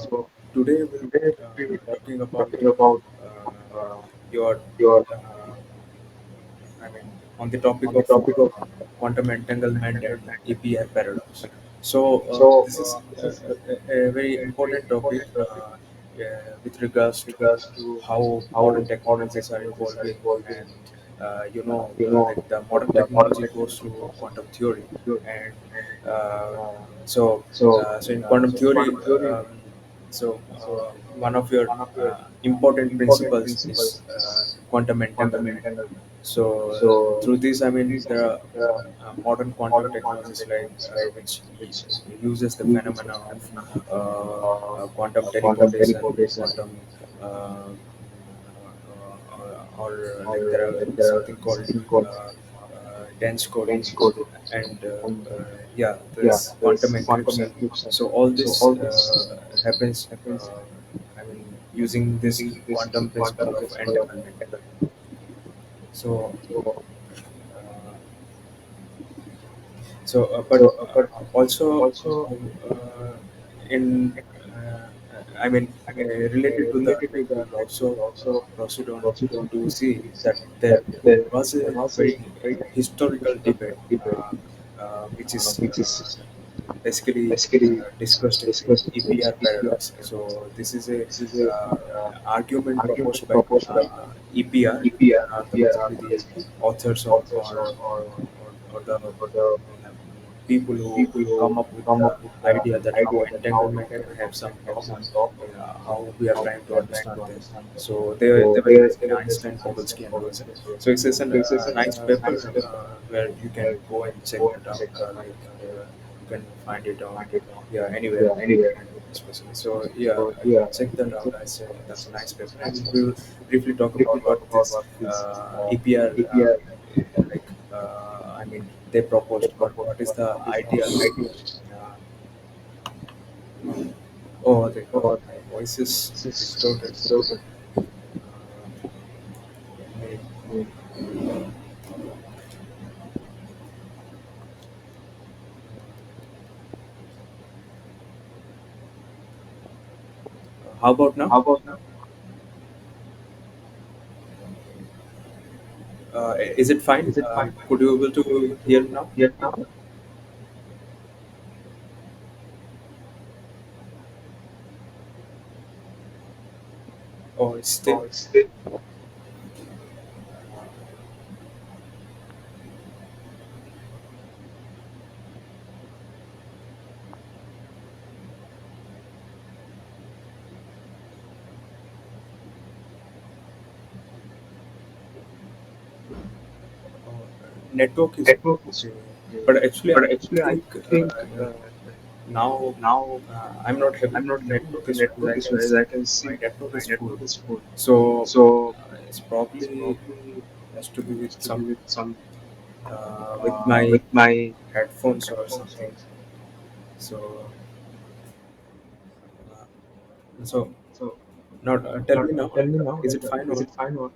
So today we'll be today we will talking be about talking about uh, uh, your, your I mean, on the topic on the of topic of quantum entanglement and entanglement. EPR paradox. So So this is this is a very a very important topic important topic with regards with to regards to how how modern modern technologies are technologies are evolving, evolving. and You know, like the modern the modern technology goes technology through goes quantum theory, through and and uh, uh, so so in quantum so in theory. quantum theory. So So one of your one of your important important principles is principles is quantum quantum entanglement. entanglement. So So through this, I mean, these are there are the modern quantum modern quantum technologies like technologies like which which uses the uses the phenomena of phenomena quantum quantum teleportation, teleportation quantum uh, or like or there like is the something called something called dense coding, dense coding and and yeah, yeah, there's quantum there's quantum encryption. encryption. So all So this all this happens. happens I mean, using this using this quantum quantum principle of principle of entanglement. entanglement. So, So uh, but but also also in, I mean, related to that, related to like that, we'll like we also will also proceed on proceed on to to see see that there that there was a was a very very historical debate, debate which is which is basically basically discussed in the discussed in EPR EPR. paradox. So this is a This is a argument proposed argument by proposed by EPR. EPR. Are the EPR are basically the basically authors authors or the or the people who people who come up with come the up with the idea that how idea that how entanglement can entanglement have can some have some problem, problem, how we are how trying to we are trying understand to them. understand them. So they So were they basically were Einstein, basically Podolsky, Einstein, and Rosen. Podolsky, and So Rosen. it's just So it's just a nice a paper nice paper where you can where go you and can check go and that out. check that out. You can find it on, Find it on yeah, anywhere, anywhere. and especially. So yeah, So you yeah, can check that it's out. That's a nice a paper, nice and paper. we will briefly talk Briefly about what talk about this what this EPR, API like, I mean, they they proposed. propose, What is what the is the idea? idea. Uh, oh, So my voice is this is distorted. distorted. May- How about now? How about now? Is it fine? Is it fine? Could you able Could you to able hear to now, hear now? or still? Oh, it's still. Network is Network is okay, okay. but actually, But I actually, I think think now now I'm not having I'm not having network the issue. As network I issue. can As I see, can my see, network my is full. network is full. So So it's it's probably probably has to be with has to be some with some with my with my headphones or headphones something. or something. So so So now tell now me now, tell me now, is it fine, is or it fine or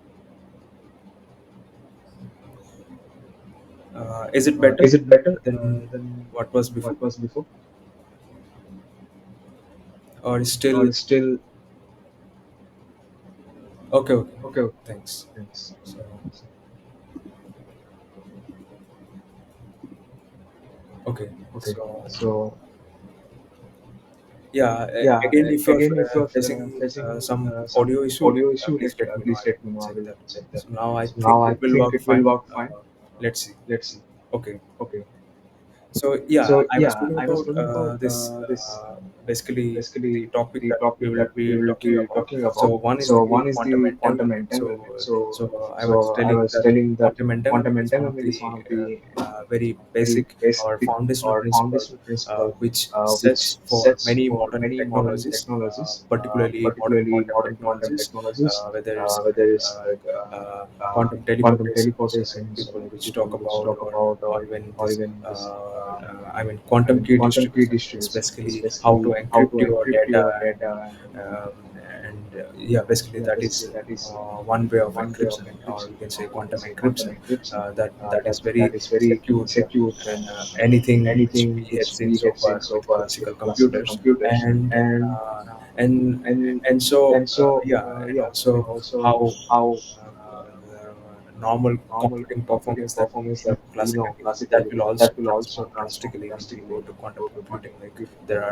is it better is it better than than what was before, what was before? or still? Or still Okay, okay, okay? Okay. thanks. Thanks. So okay, Okay. so So yeah, yeah, again, if you're again, if you're facing facing some some audio issue, audio issue, please let me know. please I will let me know. I check will that. check that. So now I So now think I it will think work it will fine. work fine. Let's see. Let's see. Okay. Okay. So yeah, So I was yeah, talking I was about talking about this this basically the basically topic the that we topic will that we be will talking be about. talking So about. one is So the one is quantum the quantum entanglement. entanglement. I was I telling was that telling that quantum quantum entanglement is one of entanglement is the one of the very very basic or basic foundational or principle foundational principle which which sets for sets many for modern many modern technologies, technologies, particularly modern particularly quantum modern quantum technologies, technologies, whether it's whether it's like quantum quantum teleportations, like teleportations, people which people talk which about, talk about, or even or this, even this, I mean, quantum key quantum key distribution is distribution is basically how to basically how encrypt to your encrypt data, your data um, and yeah, basically yeah, that basically is that is one way of one way of encryption, or encryption, we can say or we can quantum say quantum encryption. encryption. That is very That is very secure than secure than anything which anything we had which seen we so had seen far so with far with classical classical computers. computers. And And and and so yeah, and also how normal computing performance that we know classically, that will also transform drastically when we go to quantum computing. Like there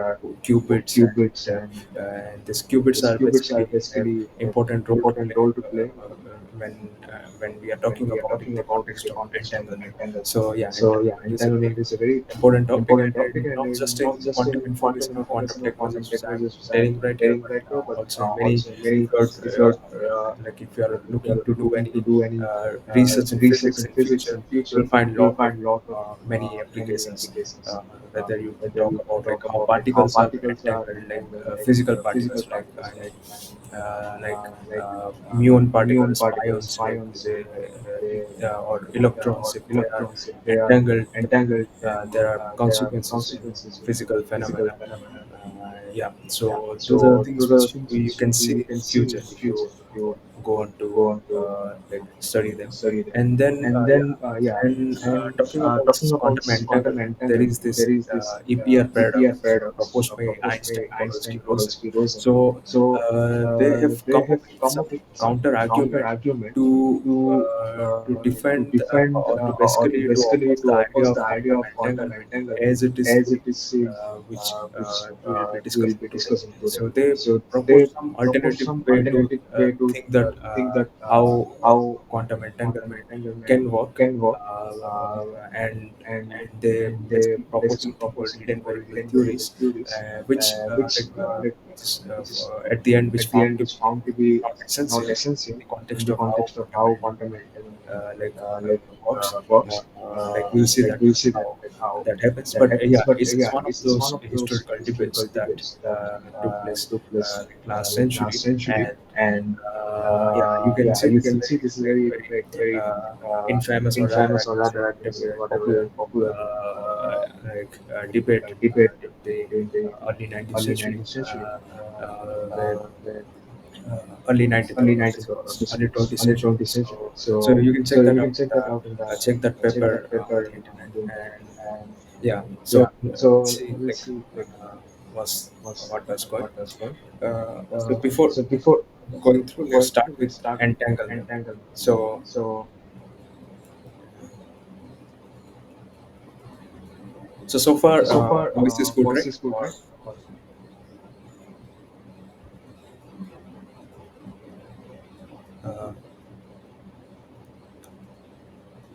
are qubits, and these qubits are basically important role to play when we are talking about in the context of entanglement. So yeah, entanglement is a very important topic, and not just in quantum information or quantum technologies which I'm telling right here, but also in many, if you're like if you are looking to do any research in physics in future, you'll find a lot of many applications. Uh, Whether you talk about like how particles are entangled, like physical particles, like muon particles, pions, like they, or electrons, if they are entangled, there are consequences in physical phenomena. Yeah, so those are the things which you can see in future if you go on to like study them. And then yeah, and talking about this quantum entanglement, there is this EPR paradox proposed by Einstein and Rosen. So they have come up with some counter argument to defend or to basically to oppose the idea of quantum entanglement as it is seen, which we will be discussing today. So they propose some alternative way to think that how quantum entanglement can work, and they basically propose something called hidden variable theories, which at the end which found to be not essential in the context of how quantum entanglement works. Like we'll see that how that happens. But yeah, it's one of those historical debates that took place like last century, and yeah, you can see this is very infamous, or rather I can say very popular debate in the early 19th century, where early 19th or early 20th century. So you can check that out, check that paper on the internet, and yeah. So let's see like was what was going. So before going through, let's start with entanglement. So so far, voice is good, right? Or uh,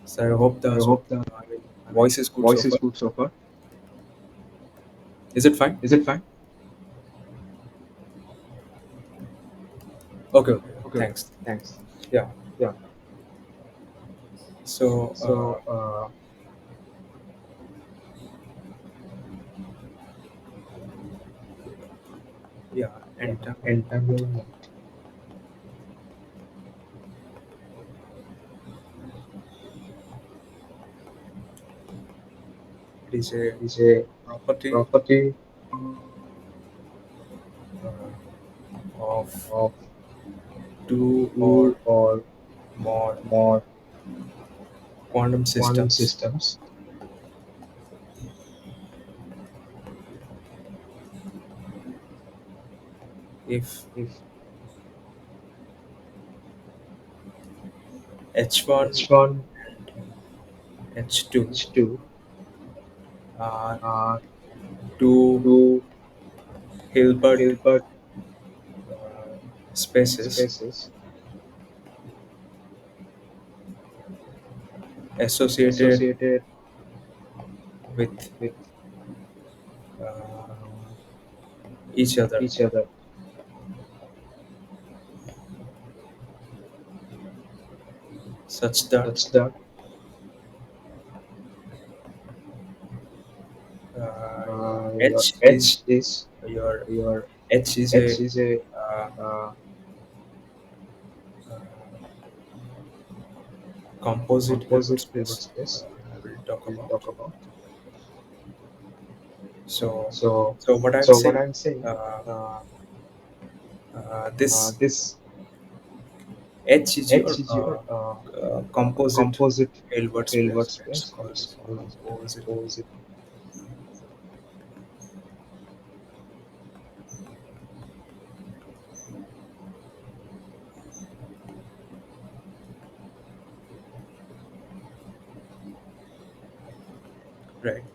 so I hope I mean, voice is good so far. Is it fine? Okay, okay. Thanks. Yeah. So yeah, entanglement is a property of two or more quantum systems if H1 and H2 are two Hilbert spaces associated with uh, each other, such that uh, H is your H is a uh, uh, composite Hilbert space. I will talk about. So, so what I'm saying, uh, this H is your composite Hilbert space. Let's call it composite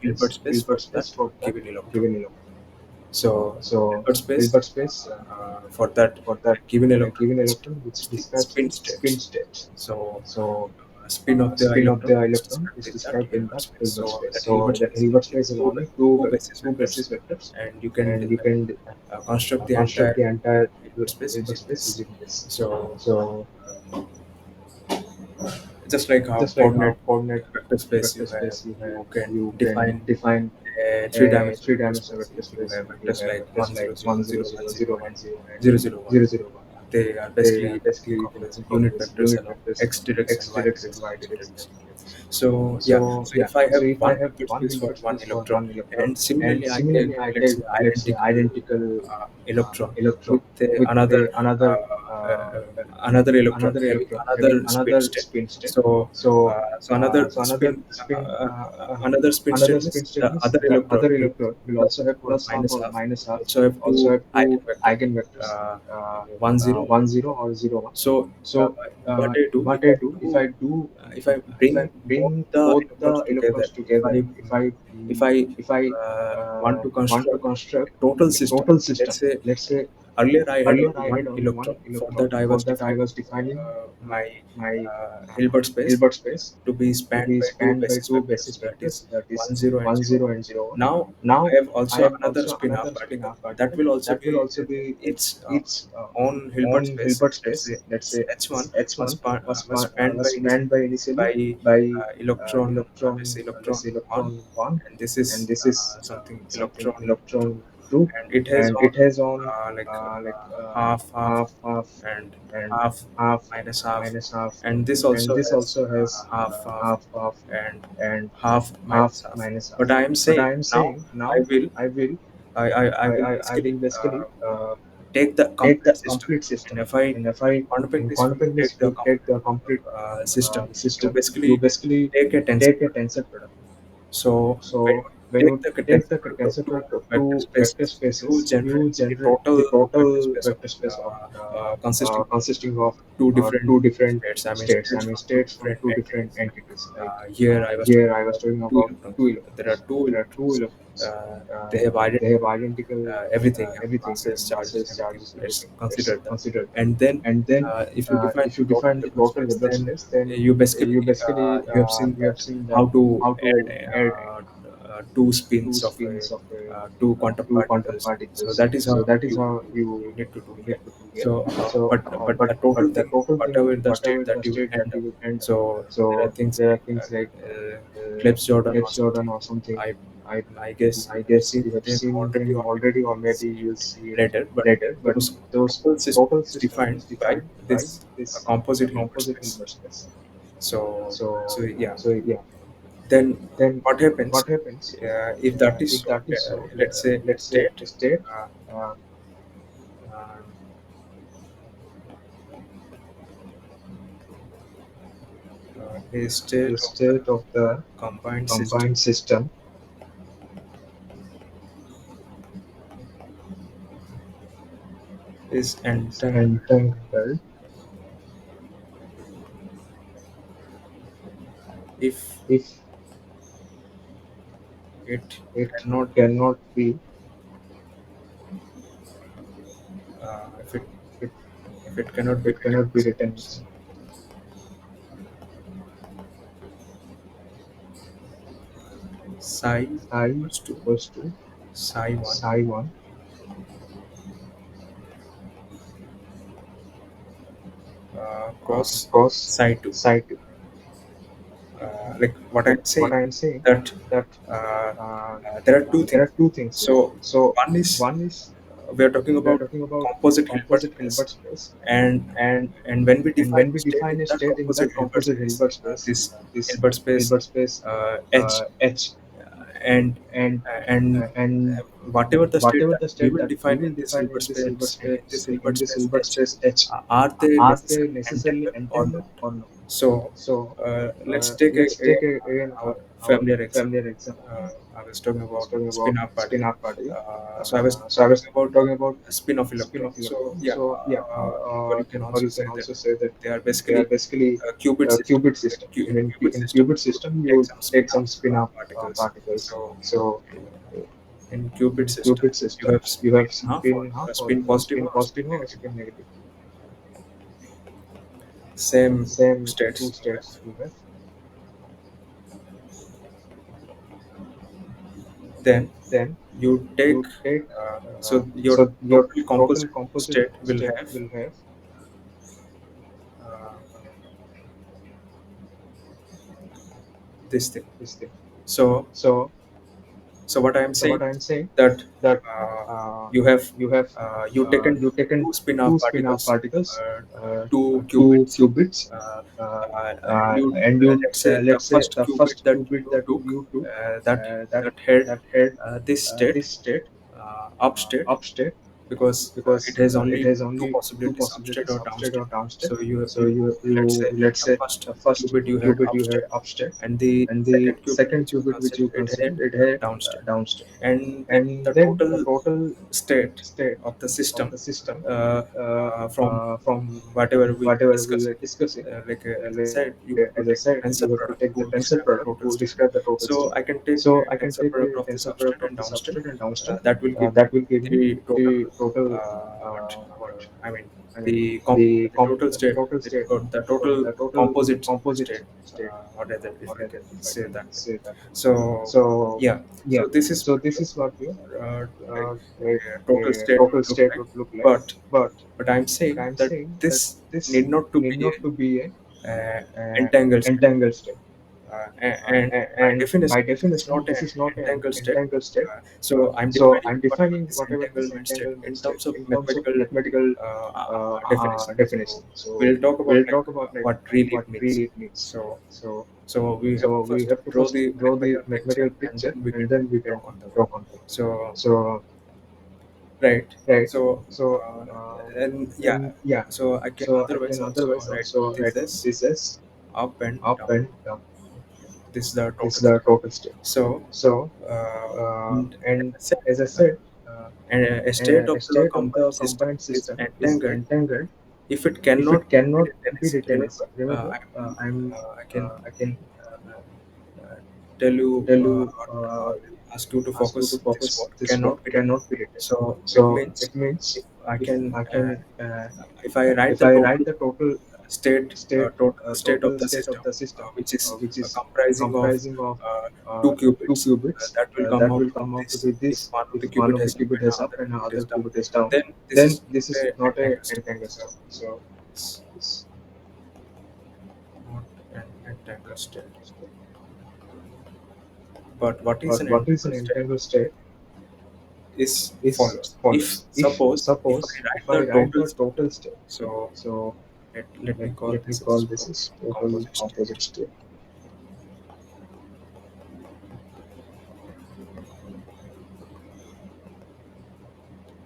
Gilbert space for that given electron. So Hilbert space, for that given electron which describes the spin states. So spin of the electron is described in that Hilbert space. So that Hilbert space is only two basis vectors, and you can construct the entire Hilbert space using this. So just like how coordinate vector space you have, you can define a three-dimensional vector space. If you have vectors like 100, 0, 1, 0, and 0, 0, 1, they are basically you can think of as unit vectors along x direction, y direction, and z direction. So yeah, so if I have one Hilbert space for one electron, and similarly I take, let's say, identical electron with another electron having another spin state. So another spin state means the other electron will also have plus half or minus half, also have two eigenvector, uh, 1, 0 or 0, 1. So what I do, if I bring both the electrons together, if I want to construct a total system, let's say earlier I had only one electron. For that I was defining my Hilbert space to be spanned by two basis vectors, that is 1, 0 and 0, 1. Now I have also another spin-half particle that will also be its own Hilbert space. Let's say this H1 was spanned by initially by this electron 1, and this is something electron 2, and it has on half half and half minus half, and this also has half half and half minus half. But I am saying now I will I will basically take the complete system, and if I want to make this to take the complete system, you basically take a tensor product. So when you take the tensor product of two vector spaces, you generate the total vector space of consisting of two different states. I mean states from two different entities. Like here I was talking about two electrons. There are two electrons. They have identical everything. I mean masses, charges, everything. Let's consider that. And then if you define the total Hilbert space, then you basically you have seen that how to add two spins of two quantum particles. So that is how you need to do here. So but the total thing, whatever the state that you will end up, so there are things like Klebs Jordan or something. I I guess you have seen them already, or maybe you will see it later. But those total system is defined by this composite Hilbert space. So yeah, then what happens if that is so? Let's say state uh, uh, a state of the combined system is entangled if it cannot be if it cannot be written in steps. Psi equals to psi 1 cos psi 2. Like what I'm saying, that there are two things. So one is we are talking about composite Hilbert space, and when we define a state in that composite Hilbert space, this Hilbert space H, and whatever the state that we will define in this Hilbert space and in this Hilbert space H, are they necessarily entangled or not? So let's take again our familiar example. I was talking about spin half particle. So I was talking about a spin of electron. So yeah, or you can also say that they are basically a qubit system. In a qubit system, you take some spin half particles. So In qubit In system, qubit you have systems, you spin have half or spin half or spin positive spin or spin positive or negative. spin negative. Same Same two states you have. states you have. Then Then you take, you take, so your so your total total composite composite state will state have, will have, uh, this thing. this thing. So So so what I am so saying what I'm saying, that that uh, uh, you have, you have, you taken you taken two spin-off two spin-off particles, particles, two two qubits, qubits, uh, uh, and you, and you, let's say the let's say first the qubit first that qubit you that took, you took, that that that had that had this state, this state, up state, up state, because it because has it only has two only two possibilities, upstate possibilities, or upstate or downstate. downstate. So you, So let's say let's the say first the first qubit you had qubit you had upstate, upstate, and the and the second qubit second which you qubit which consider, you it had considered, it had downstate. downstate. And then And the then the total total state state of the of system, the system, from from whatever we were whatever we discussing, were discussing, as I said, you have to as I take the said, tensor you have to product take the to tensor describe the product total to state. describe the total So state. I can take So I can tensor take product the of the tensor product substrate of and the downstate. substrate and downstate. That will give me That will give me the total, the total, what I mean, I mean, the the total the state, total state, or the total the total composite composite state, state, whatever, if I whatever, can if I say can that way. say that. So So yeah, yeah, so this is so what this your, is what your, like like total state total would look state like. would look like. but But but I'm but saying I'm that saying that this this need not to need be not to be a a entangled state. entangled state. And by And by definition, this is definition, not an this is not an entangled state. entangled state. So I'm So defining I'm whatever defining this whatever this entanglement state in entanglement state terms of in terms of mathematical mathematical definition. So definition. So we'll talk about we'll like talk about like what really what it means. really it means. So So we have to we first have to draw first the draw the mathematical picture, mathematical and picture, then we can and then we can talk on the way. talk on that. So So right. right. So So and yeah, and yeah. so I can So I otherwise can also otherwise write also this write as this as up and up down. and down. This is the This total is the state. total state. So So and and as I said, as I said, and a state a of the state of the combined system combined is system is entangled entangled if it if cannot it be cannot written be as. written as. Remember, Remember, I can I can uh, tell you, tell you, or ask you to ask you to focus this focus word this word cannot be written. cannot be written. So it So means it means if I if can, I can, if I write if the I total write the total total state of total the state system, of the system, which is which is comprising of comprising of two two qubits, qubits, that will come that out will to be come out to this. be If this. one of If the one qubit of the has up qubit and the has up other and qubit another is down, qubit is down, then this then is this not is a not a entangled state. entangled So state. So it's it's not an entangled state. But what is But an what is an entangled state entangled state is is follows. If follows. If suppose if I suppose write if I the write total the state, total state, so so let me call let me this call as this total as total composite composite state. state.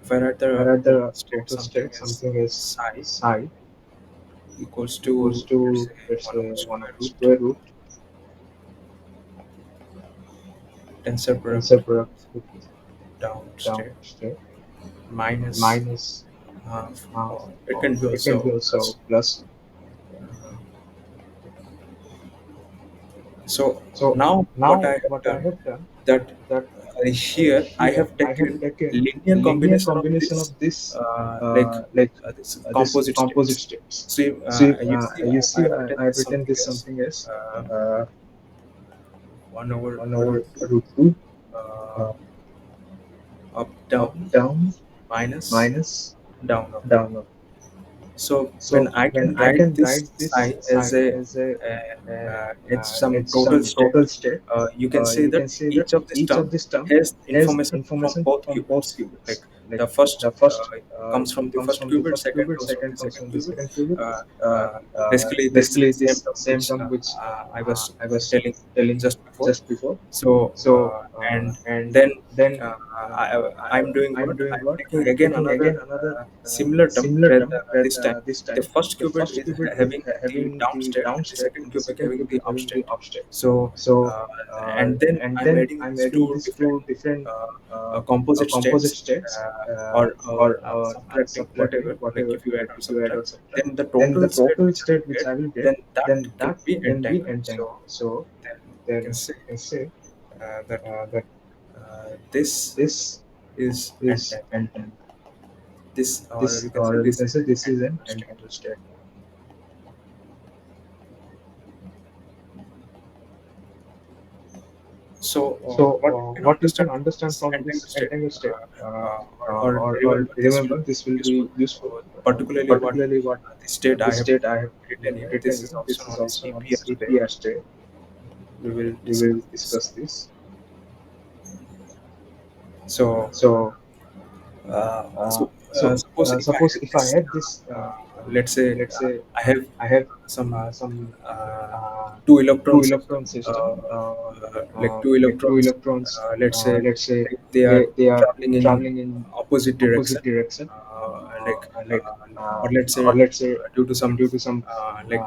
If I write If I the write total the state total something state, as something is psi psi equals equals to, let's to, say, let's 1 over say, 1 square over root square root tensor product tensor product with down down state state minus minus half, half or it of, can be it can be also also plus. plus. So So now what I now have what I done, have done, that that here I here have I have taken taken linear linear combination of combination this, of this, like like this this composite composite states. states. See, See, you see, you I see, have written I've this written something this as something as uh, uh, 1 over 1 root over 2 root 2 uh, uh, up up down down minus minus down up. down up. So when So I when can I write can this write this psi as psi a as a it's some it's total some state, total state, you can say you that can say that each of this each term of this term has has information from information both from both qubits. Like qubits. Like the first the first comes from the comes first from the qubit, first second qubit, comes from second the comes second from the qubit. second qubit. Uh, Basically, this Basically, same this term same which term which I was I was telling telling just before. just before. So So and and then then uh, I'm doing I'm what? doing I'm what? taking I'm again taking another again another similar term, similar where term, where this time this the time first the qubit first is qubit is having the having down the state down and the state second and the qubit second having the qubit up having the state. up state. So So and then and I'm then adding I'm these adding two these different two different composite composite states, states, or subtracting subtracting whatever, like whatever, if you add like or if you add subtract, or subtract, then the then total the state total which I state will which get, I will get, then that then can that be can be entangled. entangled. So So then I then can say I say that that This This is is entanglement. entanglement. This, or you This, can say, or you this can is say, an this is an entanglement state. entanglement state. So, So, what you can what you understand can from understand this from entanglement this state, entanglement state, or or remember, this will remember, be this will useful. be useful. Particularly, what Particularly, what the state I this have state I have written here. This written is here. also This is known as also known EPR as state. EPR state. We will We discuss will this. discuss this. So, So, suppose if I suppose have if I this, have this, let's say, let's say, I have I have some some uh, uh, two electron system, electron system, like two like two electrons, electrons. let's say, Let's say like they are they are traveling in traveling in opposite direction, opposite direction, like, like, or let's say, or let's say, due to some due to some like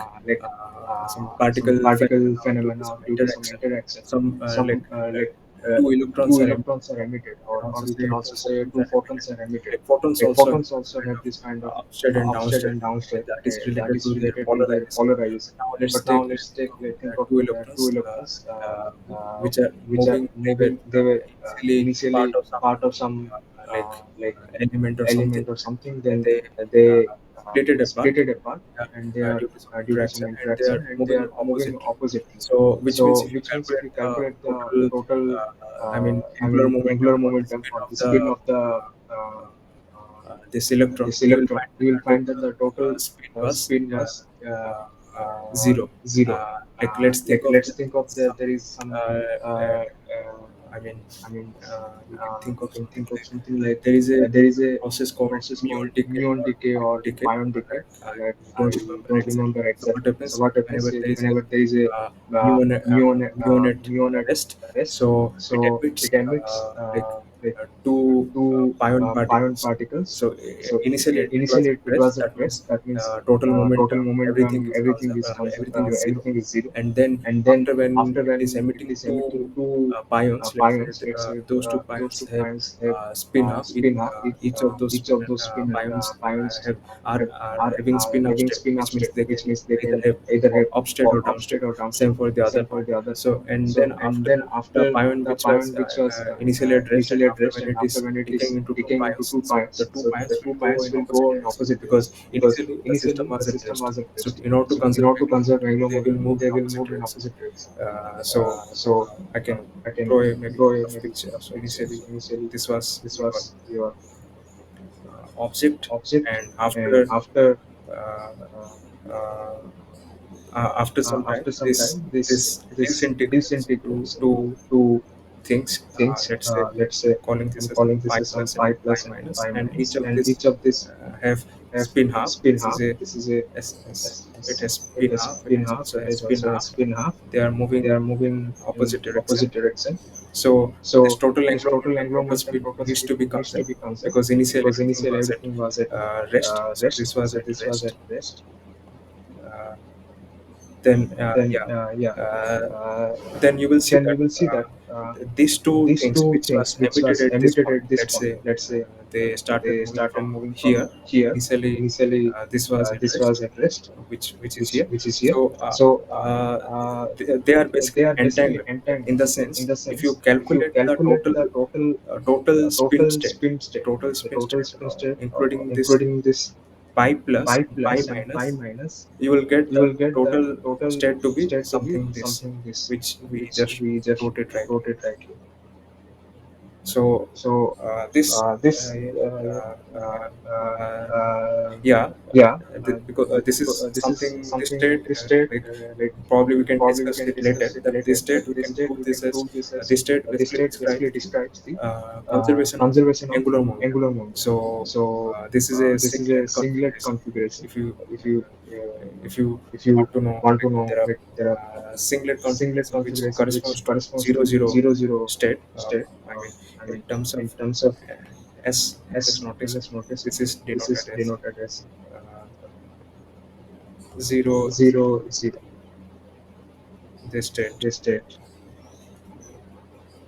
some some particle particle phenomena, or due to phenomena, or some due to some interaction, interaction, some some like two electrons two are emitted. electrons are emitted, We can or also we say can two also say photons two are emitted. photons are emitted. Like photons Like also have photons also kind have this kind of of upstate and upstate downstate, and downstate, that is that related is to their related to their polarization. polarization. Now let's But now take let's take think of two two electrons, electrons, which are which are moving. They were moving. They were initially part initially of some part of some like like element or something, element or something. and Then they they split it apart, split it apart, uh, and they are due to some due to some interaction, and they interaction, are and they moving are moving oppositely. oppositely. So, which means So, if you which means if calculate you the calculate the total, total, angular momentum angular or the momentum, spin or of the the spin of the uh, this electron, this you will electron, find that you the will find that total the total spin was spin was zero. zero. Like, let's think Like, of let's that think of some, there is some. uh, Uh, I mean, I mean, you can think you of can something think of like, something like there is a there is a process called process called muon decay muon or decay pion or decay. pion decay. Like, I don't remember Don't exactly. remember So what exactly. So happens what happens whenever is, there is a whenever there is a muon muon at rest, rest, so it so emits it emits like two two pion pion particles. particles. So, So initially it was initially at it rest. was at That means rest. That means total total momentum, momentum, everything is everything is zero. everything is zero. And then, And then after when after it is when it emitting is emitting two two pions, let's say, pions, let's say those two those pions two have pions have spin half. spin half. Each of those Each of those spin pions pions are having spin half having state, spin half which means state, they which can means they either can have either have upstate or downstate. upstate or downstate. Same for the other Same for pion. the other pion. So, and So, then and after then the after pion the which was pion which was initially at rest, and initially at after rest, when and it after is when it decaying is into two decaying into pions, two so the pions, two so the pions will two go pions in will opposite go in direction, opposite because direction, because initially the system initially was the at system rest. was at So, rest. in order to So in conserve order to angular conserve momentum, angular they will momentum, move they in will opposite move in direction. opposite direction. So, So I can I can draw a maybe draw a rough maybe picture. rough So, picture. initially So initially this was this your was your object, object, and and uh, uh, after some time, after some this time, this this disintegrates into disintegrates two into two things. things. Let's say, Let's say I'm calling this I'm as some calling this pi as some plus and pi pi plus and minus, pi and each minus, of and this each of this have have spin half. spin This is half. a This is a it has it spin has half. It spin has half. also It has has spin also has half. spin half. They are They moving are moving in opposite direction. opposite direction. So, this So total this angular total momentum, angular total momentum, spin total needs to speed be needs to conserved, be conserved, because initially because everything initially was at everything was at rest. So, rest. this was So at this was at rest. rest. Uh, then, Then yeah, uh, uh, then you will see then that you will see that these two these things two which things was which emitted was at this emitted point, at this let's point, say, let's say they started they moving started from moving from here. here. Initially, Initially, this was at this rest, was at rest, which is here. which is here. So, So they are they basically are basically entangled, in entangled, the in sense, the if you sense, if you calculate the calculate the total spin total state, spin state, the total spin state, including this including this pi plus pi and pi plus and pi minus, minus, you will get you the will get the total total state to be state to be something this, something this, which we which just we just wrote it right wrote here. it rightly. So, So this this yeah, yeah, because this is this is something, this something, state, this state, like, like probably we can probably we discuss can it later, discuss it that later, this state that we this can state prove we this can as, prove this as this state this basically state describes basically the describes the conservation of conservation of angular momentum. angular momentum. So, So this is a this is a singlet singlet configuration. configuration. If you If you if you if you want to know, want to like, know, there are like, there are singlet singlet configuration which configuration which corresponds to corresponds zero to zero zero zero state. state. I mean, I in mean, terms of in terms of S notice, let's notice, this is this is denoted as denoted as uh, zero zero, zero zero, this state. this state.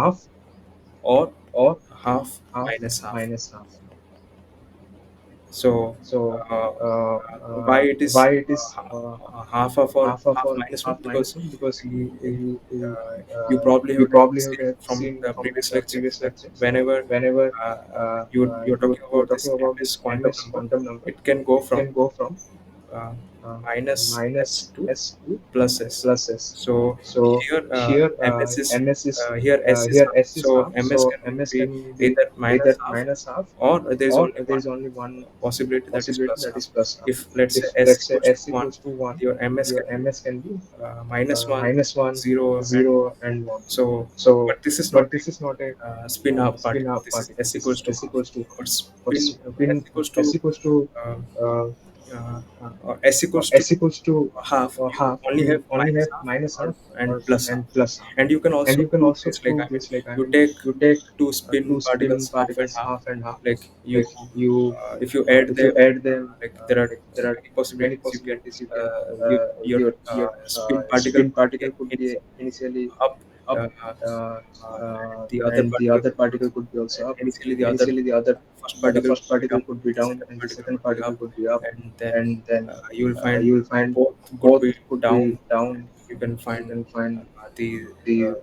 half. or or half half minus half. minus half. So So why it is why it is half of or half of half or minus one? half Because minus one? Because we, you you probably you would have probably would seen have from seen the from previous the lectures previous that lectures that whenever whenever you're talking you're about this talking about ms this quantum ms number, quantum number, it can go it from can go from uh, uh, minus s minus to s to plus s. plus s. So So here here ms is ms is here s is here half. s is So half. ms So can ms be can be either minus either half, minus half, or there is or only there one is only one possibility, that is possibility, plus that half. is plus half. If let's say If s let's say equals to s 1, equals to 1, your ms your can be ms can be minus 1, minus 1, 0, and 0, and 1. so, So, but this is not but this is not a a spin half spin particle. half This is particle. s This equals is to s half. equals to But for spin s spin equals s to equals to uh, uh, uh, s equals to s equals to half. You half. only have You only minus have half minus or, half and or plus half. and plus half. And you can And also you can prove also this. Like, prove I mean, this. Like, I you mean, take you take two spin two spin particles half and particles half. half and half. Like you, Like you, if you add if you them, add them, like there are like there are many many possibilities. You can possibilities. You can your spin particle spin could be particle could be initially initially up, up, uh, and the other the particle other could be particle also, could be also up. initially the other Initially, the other first the particle first could be particle down, could be the down, second and the particle second could be particle up, could be up, and then and then you will find you will find both could both be could down. be down. You can You find can find the the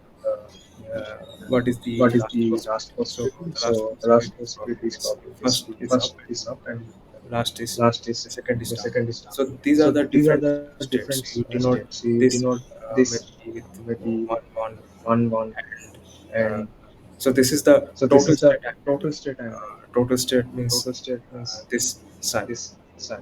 what is the what is last the last possibility. So possibility. the last So the last possibility is possibility probably is this. probably this. First is up, First is up, and and last is last is the second is the down. second is down. So these are So the these are different the different states. You denote states. You this denote this maybe with maybe one one, one one, and and so this is the so this total is the state I'm writing. total state I'm writing. Total state means Total state means this psi. this psi.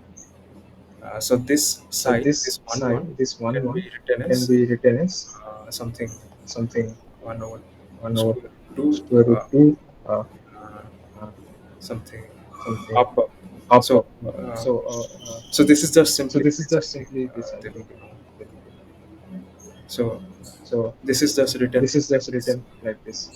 So this So psi, this this psi, one this one can be one, written can as be written as something something 1 over 1 over square root 2 square root 2 uh, uh, uh, something something up. up So up. So so this is just so simply this is this, I just think. simply this, I There will think. be no. So So this is just written this is like just this. written like this.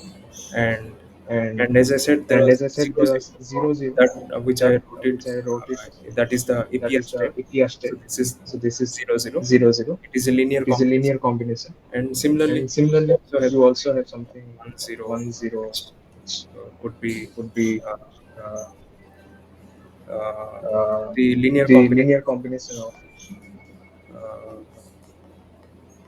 And And as I said, there are as I said, zero there are zero zero zero that which I that wrote it. which I wrote it. That is the That APR is the state. IKEA So state. this is So this is zero zero. 0 0. It is a linear It is a combination. linear combination. And similarly, And similarly, you also have you also something have something 1 0, 1 0, which which could be would be uh, uh, uh, uh, the linear the combination. linear combination of Uh,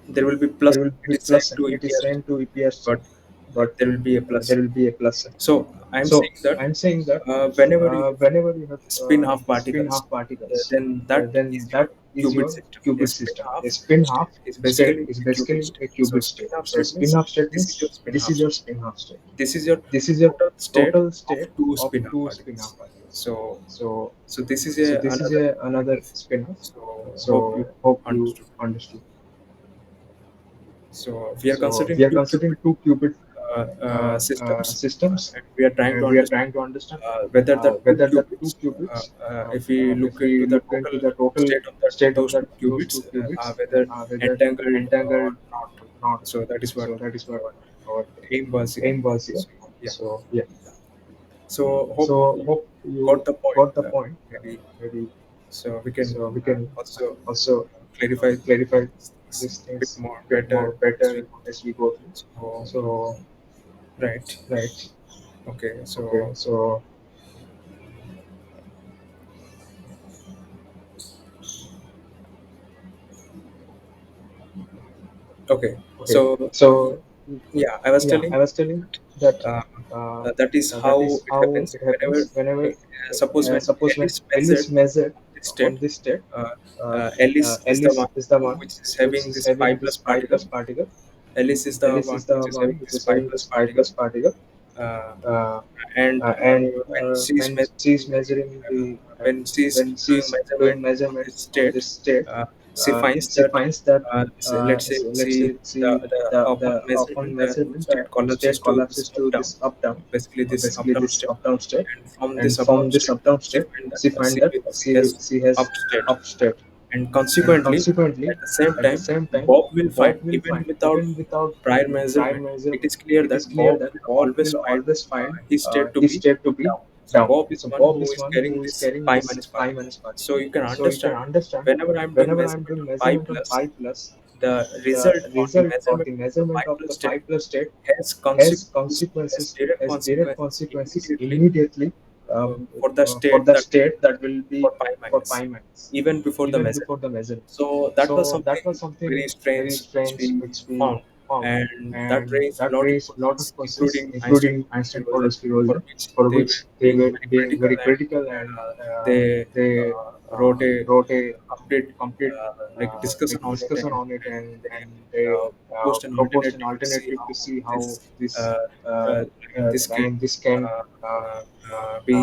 there will be plus. there will It be is same plus to sign. It is EPR, same to EPS but state, but there will be a plus. there will be a plus sign. So I'm So saying that I'm saying that whenever you whenever you have spin half spin particles, half particles, then that then is your that is qubit your system. A qubit spin system. half A spin state half is state basically is a qubit basically state. a So qubit spin state. half So state spin means half state this is your means spin this half is your state. spin half state. This is your This is your total state total of state two of spin half two spin half particles. particles. So So this is so this is another spin another half. spin half. So hope you So hope you understood. understood. So we are So considering we are two considering qubit two qubit systems, systems, and we are trying to and we are understand trying to understand whether the two whether the two qubits, qubits, if we if look we into the look total into the total state of that state of those two those qubits, two qubits, are whether are whether entangled or entangled not. or not. So that is what So that is what our our aim was here. aim was here. So yeah. So yeah. So hope So you hope you got the point. got the point. Maybe Maybe so we can so we can also also clarify clarify these things these a bit things more a bit more better as we better go as we go through. through. So So right. right. Okay. Okay. So So okay. okay. So So yeah, I was yeah, telling I was telling that uh, uh, that is that how is it how happens it whenever happens whenever suppose when suppose L when is L measured is measured this on state, this state, uh, uh, L is L the one is the one which is which having is this pi having plus this pi particle. plus particle. L is the Alice one is which the is one having which this is pi having plus this pi particle. plus particle. Uh, Uh, and and when she is she's measuring measuring the when she is when doing she's measurement doing on this measurements on state, this state, she finds she that finds that let's say so let's she say see upon the measurement upon the measurement the state collapses state to this collapses up to down, this up down, basically this up basically down this state. up down state, And from this and up down from this state, up down she state find she that find that she has she has up state. up state, And and consequently, consequently at the same at the time, same time Bob will Bob find, will even find without even without prior prior measurement, it measurement, is clear it that is clear Bob that will Bob always will find always find his state to his be state to be down. So down. Bob is So one Bob who is is one carrying who is this carrying pi this minus pi particle. minus particle. So you can So you can understand understand whenever I'm doing whenever I'm measurement doing on pi measurement on plus, pi plus, the result or the measurement of the pi plus state has consequences, has direct consequences immediately for the state that will be for pi minus, even before the measurement. So that was something very strange which we found, and that raised a lot of questions, including Einstein Rosen, for which they were being very critical, and they wrote a complete like discussion on it, and they proposed an alternative to see how this uh, this can uh, be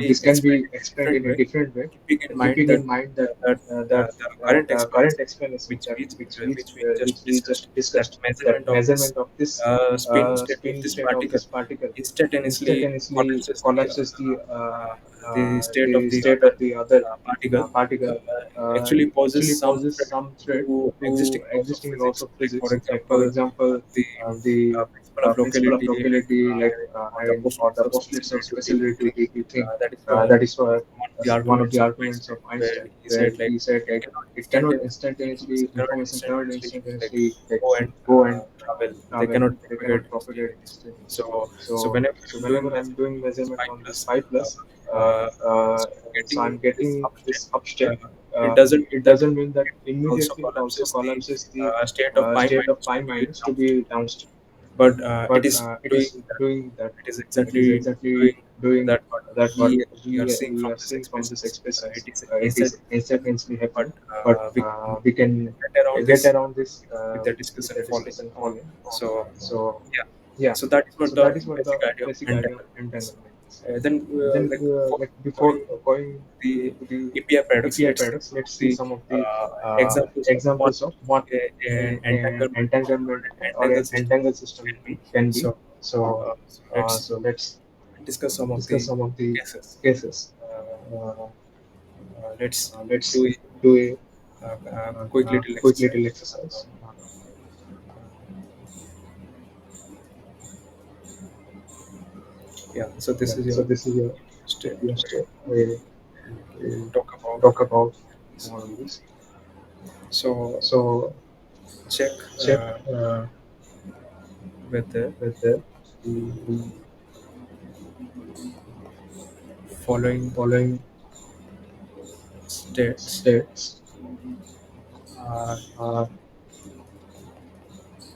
this can be explained in a different way, keeping in mind that the current explanation which we just discussed, that measurement of this spin state of this particle instantaneously collapses the state of the other particle, actually poses some threat to existing laws of physics. Like for example, the principle of locality, or the postulates of special relativity. That is from one of the arguments of Einstein, where he said like it cannot instantaneously information cannot instantaneously like go and travel. They cannot propagate instantly. So whenever I'm doing measurement on this pi plus, uh, so I'm getting this upstate. Uh, it doesn't mean that immediately also collapses the state of pi minus to be downstate, but it is doing that. It is exactly doing that what we are seeing from this expressions. It is instantly happening, but we can get around this with the discussion following on. So yeah, so that is what the basic idea of entanglement is. Then like before going to the EPI paradox, let's see some of the examples of what an entanglement or an entangled system can be. So let's discuss some of the cases. Uh, let's do a quick little exercise. Yeah, so this is your state where you talk about this. So check whether the following states are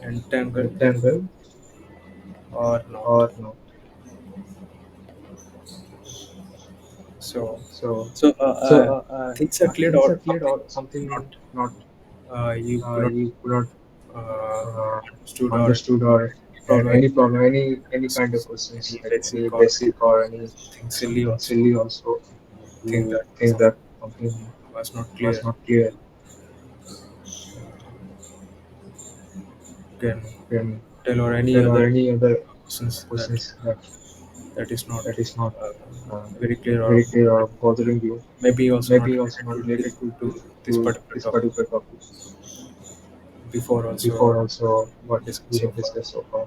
entangled or not. So, things are cleared or something not you could not uh, understood, or any problem, any questions, any basic or anything silly also, think that something was not clear. You can tell, or any other questions that is not uh, very clear or maybe also not related to this particular topic before also what discussed so far.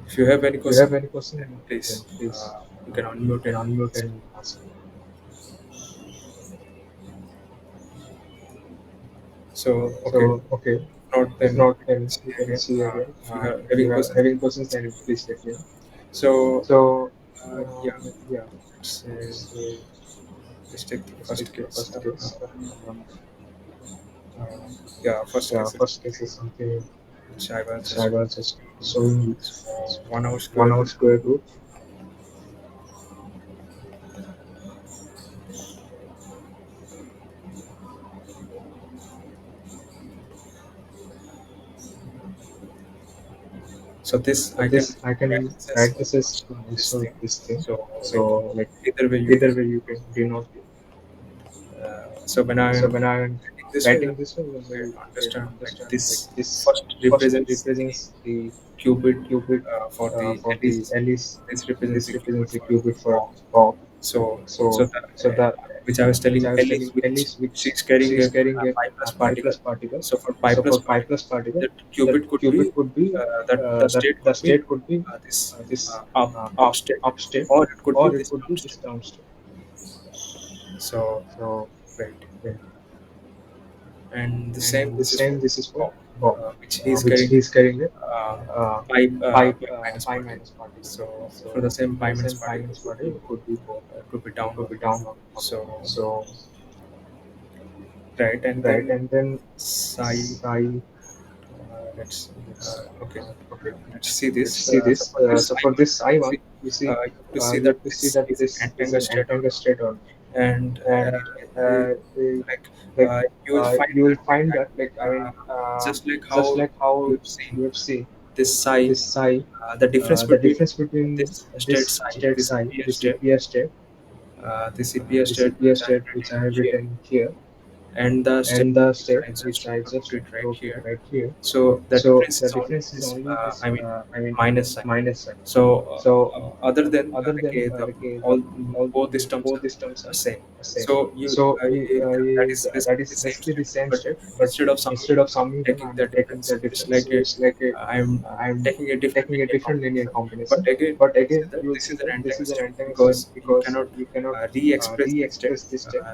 If you have any question, then please you can unmute and ask. So okay, not then see again. If you are having questions, then please let me know. So yeah, let's let's take the first case. Uh, yeah, first case is something which I was just showing you. So 1 hour square root. So this I can write this as this thing. So like either way you can denote it. So when I am writing this way, then you understand like this first represents the qubit for the Alice. This represents the qubit for Bob. So the which I was telling Alice, which she's carrying a pi plus particle. So for pi plus particle, that qubit could be that the state could be this up state, or it could be this down state. So So right, yeah. and the same And the this is for same this is for Bob, Bob, which he's which carrying he's carrying it uh, uh, pi minus pi party. minus party. So for the So same for pi the minus same party, pi minus it could party, be it could be Bob, it down could one. be down one. So So right, and right, then and then psi. psi. Let's Let's okay. okay. Let's see this. Let's see So this. for this So I for one, this I one, see, you see, you have to see you that have to see this that is an this is entangled an state or entangled not, state or not. and And uh, like you will find you will find that that, like I mean, just like just how like how you have seen you have seen this psi, this psi, the difference the between difference between this state this psi, state this psi, EPS this state, EPS state, this EPS this state EPS which I have state which I written have here, written here, and the state and the which state I which just I wrote just it right wrote it here. right here. So the So difference the is only difference is this, only this, I mean, I mean, minus sign. minus sign. So So other than other like than the like all all both these terms both are these terms same. are same. So you, So that is that basically the is same basically the step, same but step, but instead of summing instead them, of I'm summing them, taking I'm the taking difference. the So it's like difference. So it's like I'm I'm taking a different taking a linear different linear combination. But combination. again, But you see again, that you will this see is an that this entangled is an step entangled step because you because cannot you cannot re-express this step. re-express this step.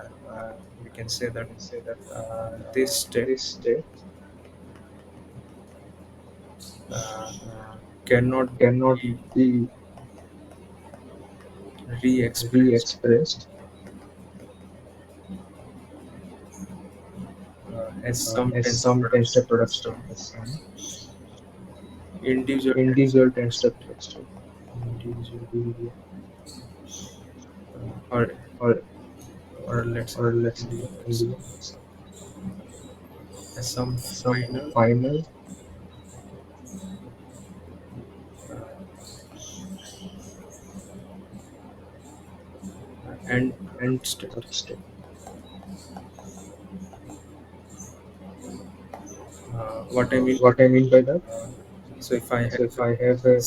We can say that We can say that this step this step uh, uh, cannot cannot be be re-expressed re-expressed as some as tensor some products tensor as products some as some individual tensor individual products tensor products individual individual or or let's say or let's say individual individual as some some final final end and product state. product state. What I mean by What I mean by that, uh, so if I so have if I have a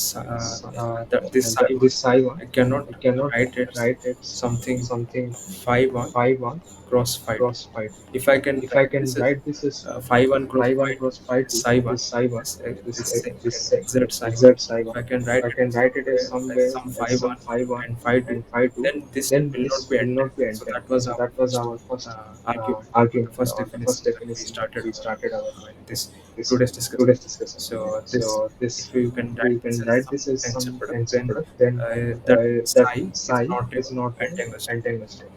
this psi one, this psi one, I cannot I cannot write it write it something something phi one phi one cross phi two. cross phi two. If I can If I write can this as write this as phi one cross phi one phi two, cross phi this two, psi one, this psi one, this this same exact this psi one. exact psi If one. I can If write I it can as write it as as somewhere some as phi some one phi one and phi two, and phi two, then this step then will not this be will not be entangled. So that entangled. was So our that was first our first argument, or the argument, first or the first definition that we definition that started we our started our this this today's discussion. today's discussion. So this, So this, if you can if you write this can as write some this as tensor some product, tensor then product, then that that psi is psi not is not a an entangled state. entangled state.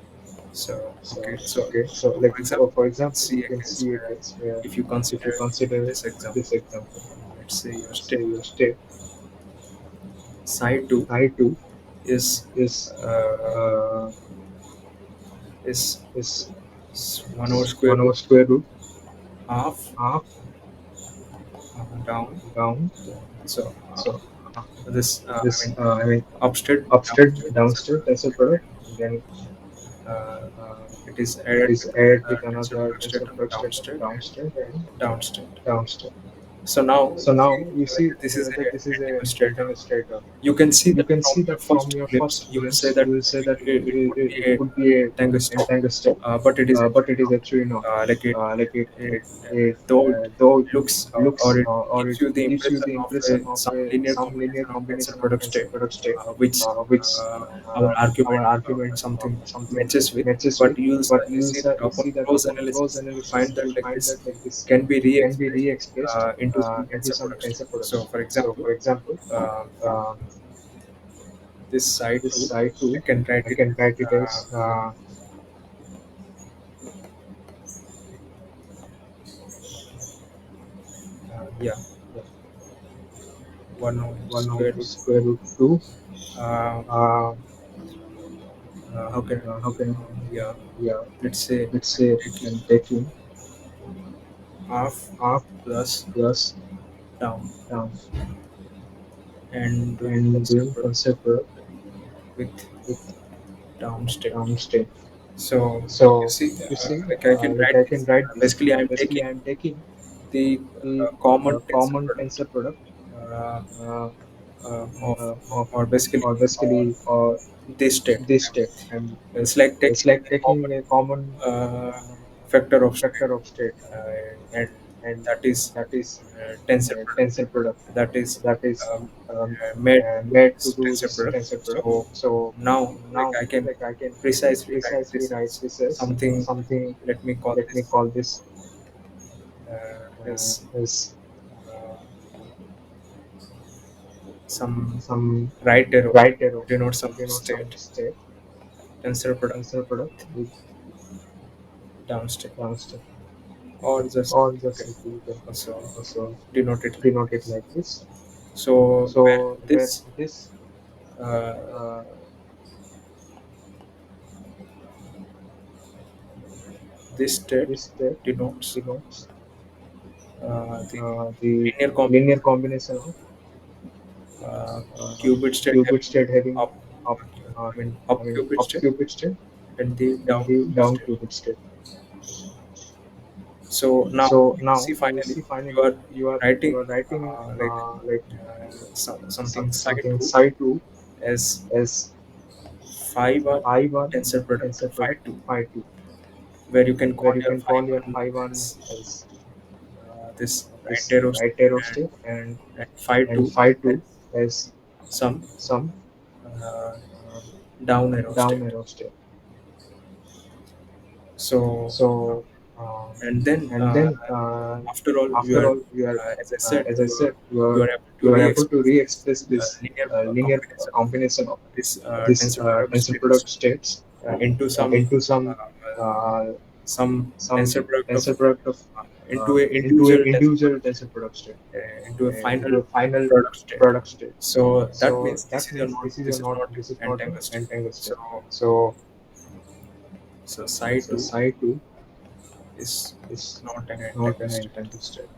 So So okay, so okay, so for example, for you can example, see you a can case see a where case where if you if you consider consider this example, this example, let's say your say state your state psi 2 psi two is is uh, uh, is is 1 over square 1 over root square root half half down. down. So So this I this mean I mean upstate upstate downstairs tensor downstairs product, tensor product, and then uh, uh, it is it added is with added another with tensor another product state tensor on product state on downstate and downstate and downstate. downstate. So now So you now see you see whether this is whether a this is a entangled state or entangled not. state or not. You can see You that can from see your that from first your glimpse, first you will say glimpse, that you will say that it could be it a could be a entangled state, entangled state, but it is but actually it is not. actually not. Like Like it it though it though it looks or looks it or gives it you the gives you impression the of impression of some linear some linear combination of tensor combination of product tensor state, product state, which which our our argument argument something something matches with. matches with. But you'll But you see that upon see that close upon close analysis, you analysis, find you that like find this that like this can be can be re-expressed re-expressed into some into tensor some product state. tensor So, products. for So, example, for example, uh, uh, this side this 2, side I two, can write I it can as write it as yeah, yeah, 1 over 1 square over root. square root 2. Uh, Uh, how can how can yeah, yeah, let's say let's I'm say taking I'm taking half half plus plus down down and doing and tensor doing product tensor with with down state. downstate. So you So see, you see, like I can like write I can this. write this. Basically, I'm Basically, taking I'm taking the the common tensor common product tensor product uh, uh, of of or basically or basically this state. this state. And It's like it's taking like a common taking a common uh, factor of state factor of state and that is tensor product, tensor product that is that is um, made to do made to this do tensor this product. tensor product. So So now, like, now, I can like, I can precisely write precisely this write as this as something. something. Let me call Let me this call this as as uh, some some right arrow right arrow denotes some denotes some state, state tensor product tensor product with downstate, downstate, or just or you just can simply you can also also denote it like denote it this. like this. So where So where this this uh, uh, this state this state denotes denotes the the linear linear combination combination of qubit state qubit having state having up, up up I mean qubit up state qubit state and the and down the qubit down state. qubit state. So now So you now see, you finally see you finally are you writing are writing like something psi something 2 psi 2 as as phi 1 phi 1 tensor product tensor phi product 2, phi 2, where you can call where you your can phi call your 1 phi 1 as as this right this arrow right state, arrow and, state phi and 2 phi as 2 as some some uh, down arrow down state. arrow state. So So uh, and then and then after all you after are, all you are as I said, as I said you are able to you are able to re-express this re-express this linear linear combination of combination of this this tensor product tensor states product states into into uh, some uh, some tensor product of tensor product of into a into a individual tensor individual product, tensor product state, into a final into a final product state. product state. So that So means that means this is not this is not an entangled state. entangled So state. So psi 2 psi 2 is is not an not entangled an state. entangled state.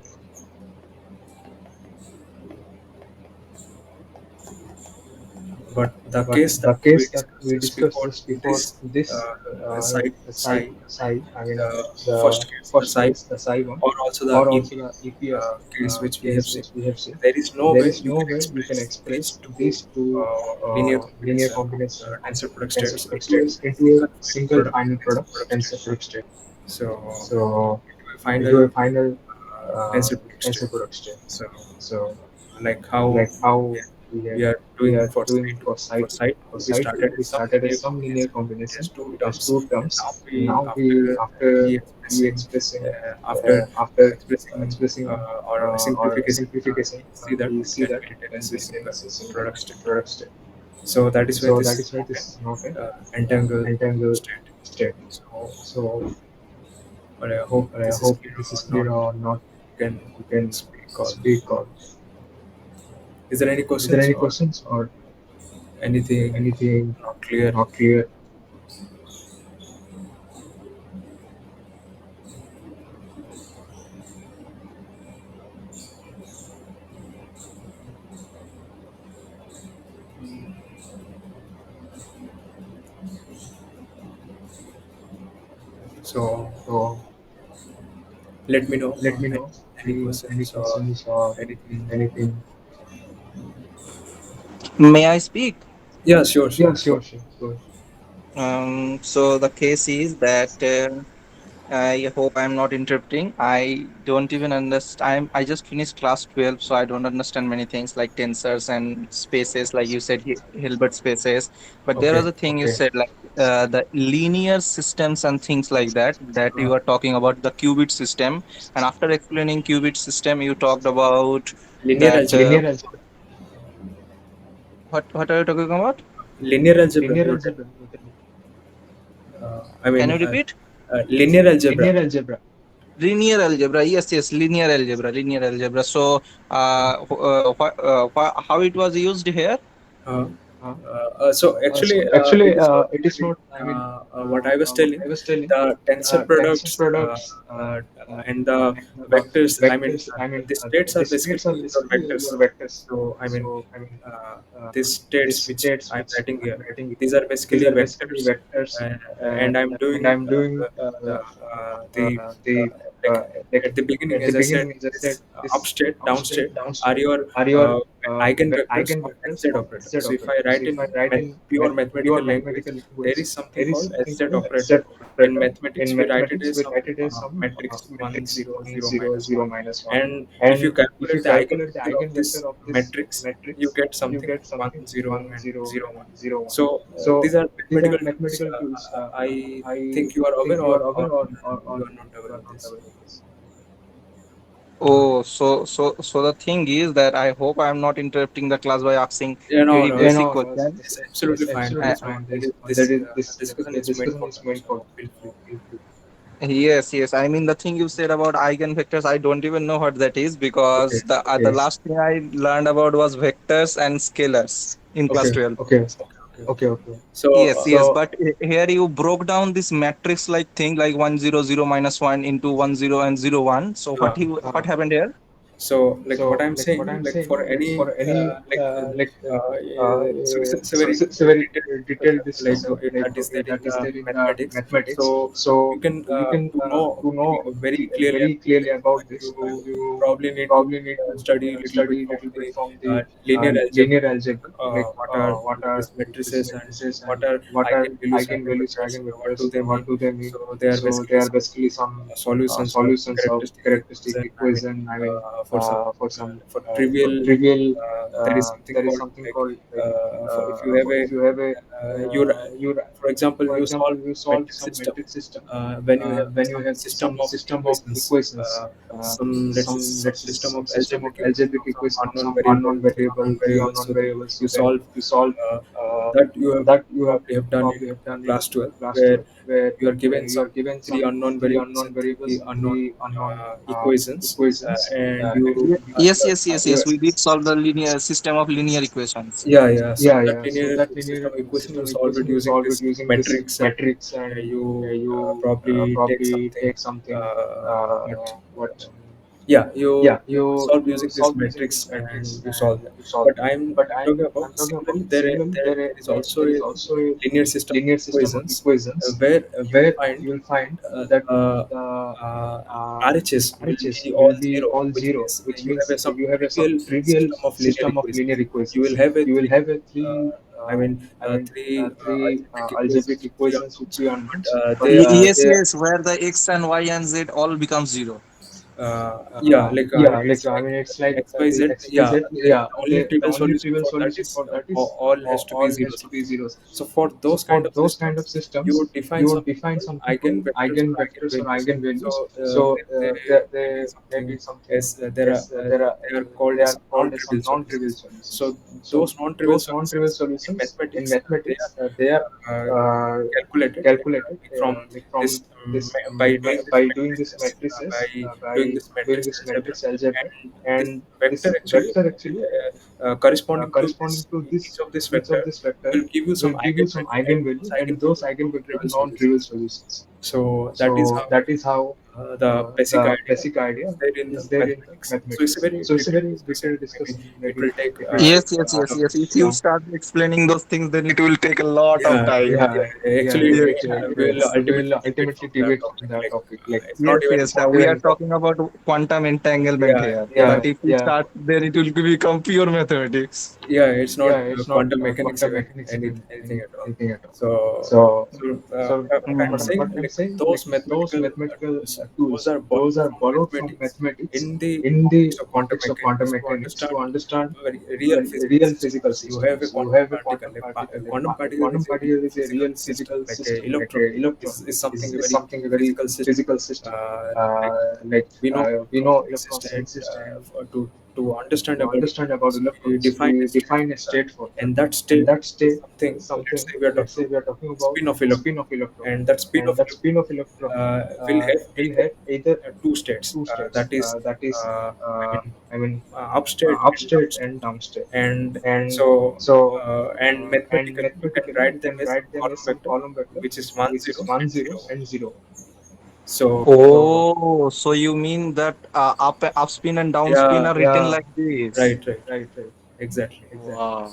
But the But case that the we case that discussed we just discussed before just before this, this psi, I mean the the first case, the first psi, case, the psi one, or also the or also EP the EPS case which we have case seen, which we have seen, there is no there way is you no can way you can express these express two these two linear linear combination of combination of tensor product tensor states product into a states into a single final single product final tensor product product state. tensor product state. So So into a into final a final tensor product state. tensor product state. So So like how like how we are, we are we are we doing are for doing site 2. for For site for 2, we site 2 started we with some started as linear some linear combination. It has combination two as terms, two and terms, now and we, now we after re-expressing expressing after after expressing expressing or or simplification, simplification, we see that we it see can that be it written can as be a written single as a single product state. product state. So that is why So this that is is why not this is not an an entangled entangled state. state. So, So but I hope but I this is hope clear this is or not. clear or not. You You can can speak. Or speak. Or is there any is there questions any or questions or anything anything not clear? not clear? So So let me know let me know any any questions or questions or anything. anything. May I speak? Yeah, sure, Yeah, sure. sure, sure. Go ahead. So the case is that I hope I'm not interrupting. I don't even understand. I just finished class 12, so I don't understand many things like tensors and spaces, like you said, Hilbert spaces. But there was Okay. a thing you Okay. said, like the linear systems and things like that, that Uh, you are talking about the qubit system. And after explaining qubit system, you talked about linear that. algebra. Linear algebra. What are you talking about? Linear algebra. Linear You tell. algebra. You tell me. I Can mean, you repeat? linear algebra. Linear algebra. Linear algebra, yes, yes, linear algebra. So, how it was used here? Uh, Huh? so actually, So it actually, is not. it I is mean, not. I mean, what I was what telling, I was telling, the tensor tensor products products and the and vectors. I mean, vectors. I mean, the states are the states are basically your basically vectors. your vectors. So I mean, So I mean, these these states which states I'm which writing I'm here, writing, these are these basically are basically vectors, vectors, uh, uh, and I'm and doing I'm doing the like like at the beginning, at the as I said, beginning, as I said, this this upstate, upstate, downstate are downstate your are your eigenvectors of eigenvectors SZ of operator. SZ So if I operator. So write if in I write in pure pure mathematical language, mathematical there language, is something there is called something SZ called operator. SZ In operator. In mathematics, we write it mathematics, as we some write it as some matrix 1 matrix 0 1 0 0 minus 0 1. minus 1. And if you And if you calculate the calculate the eigenvector of eigenvector this of this matrix, you matrix, get you something get something 1 0 1 and 0 0 1. and 0 1. So So these are these are mathematical tools. mathematical tools. I I think you are aware, think you are aware, or or you are not you aware are of not this. aware of this. Oh, so the thing is that I hope I am not interrupting the class by asking Yeah, no, very no, Yeah, basic no, no, question. it's absolutely it's fine. There absolutely Uh, is no fine. that is That this is this discussion the is meant discussion for is that. meant for So feel free. yes, yes. I mean the thing you said about eigenvectors, I don't even know what that is Okay, because the Okay, last thing I learned about was vectors and scalars in class okay, 12. okay, okay, okay, okay, okay. okay. So Yes, yes, So but here you broke down this matrix like thing like 100 minus 1 into 10 and 01. So uh, what happened here? so like what so I'm like what saying, I'm like saying, for like any for any so it's a so very it's a very detailed detailed discussion, like discussion, like that is there in that is the there in the mathematics. mathematics. So you So can you can to know to know very clearly very about clearly this, about this. you You probably need to probably need to study a little bit study a from little bit the from the linear algebra, linear algebra, like what are what these are these matrices and matrices and what are what are eigenvalues, eigenvalues, eigenvectors, what do eigenvectors, they what mean. do they mean. So they are So they basically are some basically some solutions of solutions of characteristic characteristic equation. I mean, equation. I mean, for some for some for trivial, trivial, there is something there is called something like called like if you have a if you have a you you for example, for you example, solve you solve metric some system metric system when you have when you some have system some of system of equations, equations, some let's say some some let's say system of some system of algebraic equation algebraic of some equation of unknown some variable, unknown three variable, unknown three variables. unknown So then variables. So you then solve you solve uh, that you have that you have probably have done it probably have done it class 12, class where 12, where you are given you are some given three some unknown three variables unknown and variables three and unknown three unknown equations, equations, and and Yes, you yes, yes, you yes. We did solve the linear system of linear equations. yeah, yeah. So yeah, that yeah. So linear that system linear equation you system solve it equation you using solve it this using this matrix, and matrix, and you you probably take probably something. take something. What What Yeah, Yeah, you solve you using this solve using this matrix and matrix you and solve that. you solve But that. But I'm talking I'm about talking about similarly similarly there is also there a is also a linear system of linear system of equations equations where you will where find you'll find that the the uh, uh, RHS will RHS be all will be zero, all which zero, means which you have means some you have a some trivial trivial system of linear system of linear equations. You will equations. have a You will three, have a three, three three algebraic algebraic equations, three equations with unknowns, three but unknowns, but Yes, they yes. Where the x and y and z all becomes zero. yeah, like yeah, it's like I like mean, it's like X Y the Z. Yeah, XYZ. there, Yeah, the only the trivial only solution trivial for that solution is for that is all has to be all has zeros to only. be zeros. So for So those kind for of those kind of systems, you systems, would define you would something define called something called eigenvectors or eigenvectors or eigenvalues. eigenvalues. So So there there be may be something something as as they are called they as are called as non-trivial some non-trivial solutions. So solutions. So those non-trivial those non-trivial solutions in solutions in mathematics, mathematics, they are calculated calculated from like this from this by doing this by doing this matrices, by matrices, doing by this doing matrix this algebra, matrix algebra, and this and vector this actually vector actually corresponding to corresponding this to each this of this each of vector this vector will give you some will give you some eigenvalue, and those eigenvalue, and eigenvalue those are eigenvalue are non-trivial non-trivial solutions. solutions. So that is So how that is how the basic the idea basic idea is there in the is there in the mathematics. So it's a mathematics. very So it's a detailed very discussion. detailed Maybe discussion. it Maybe will take it will Yes, take yes, yes, yes. If you yeah, start explaining those things, then it will take a lot of time. yeah. yeah. Actually, Yes, we will We will ultimately debate ultimately from that debate topic. on that Like topic. Like it's not yes, even yes. it's not We are even talking about quantum entanglement yeah, here. yeah, But yeah, if we yeah, start, then it will become pure mathematics. yeah. It's not yeah. It's not quantum mechanics quantum even mechanics even anything at all. anything at all. So, So so what I'm Hmm. saying, what I'm like saying, like those those mathematical mathematical tools, those tools, are those borrowed are from borrowed from mathematics mathematics in the in the context of quantum context of quantum mechanics to mechanics to understand understand real physical real physical systems. You have a systems. You quantum have a particle. quantum particle. A quantum A particle quantum is a real particle is a physical real system, physical like system. a Like electron a electron is something a is very something a very physical system. physical system. Like we know We electrons know exist, electrons and exist, and to understand to about understand about electrons, we electrons, define a we state define a for that, state for that. and that And state that is state something. is Let's something, say we are let's talking say we are about talking about spin of spin electron, of electron. and that spin And of that electron spin of electron will have will either have either two states. two states, That is, that is, I mean, I mean, upstate and upstate downstate. and downstate. And And so, so, and and mathematically, you can mathematically, you write them can as some write them as column some vector, column vector, which is one which is zero one and zero zero one. and zero. So, So, Oh, so you mean that up spin and down yeah, spin are written yeah, like this? right, right, right, right, exactly. exactly. Wow.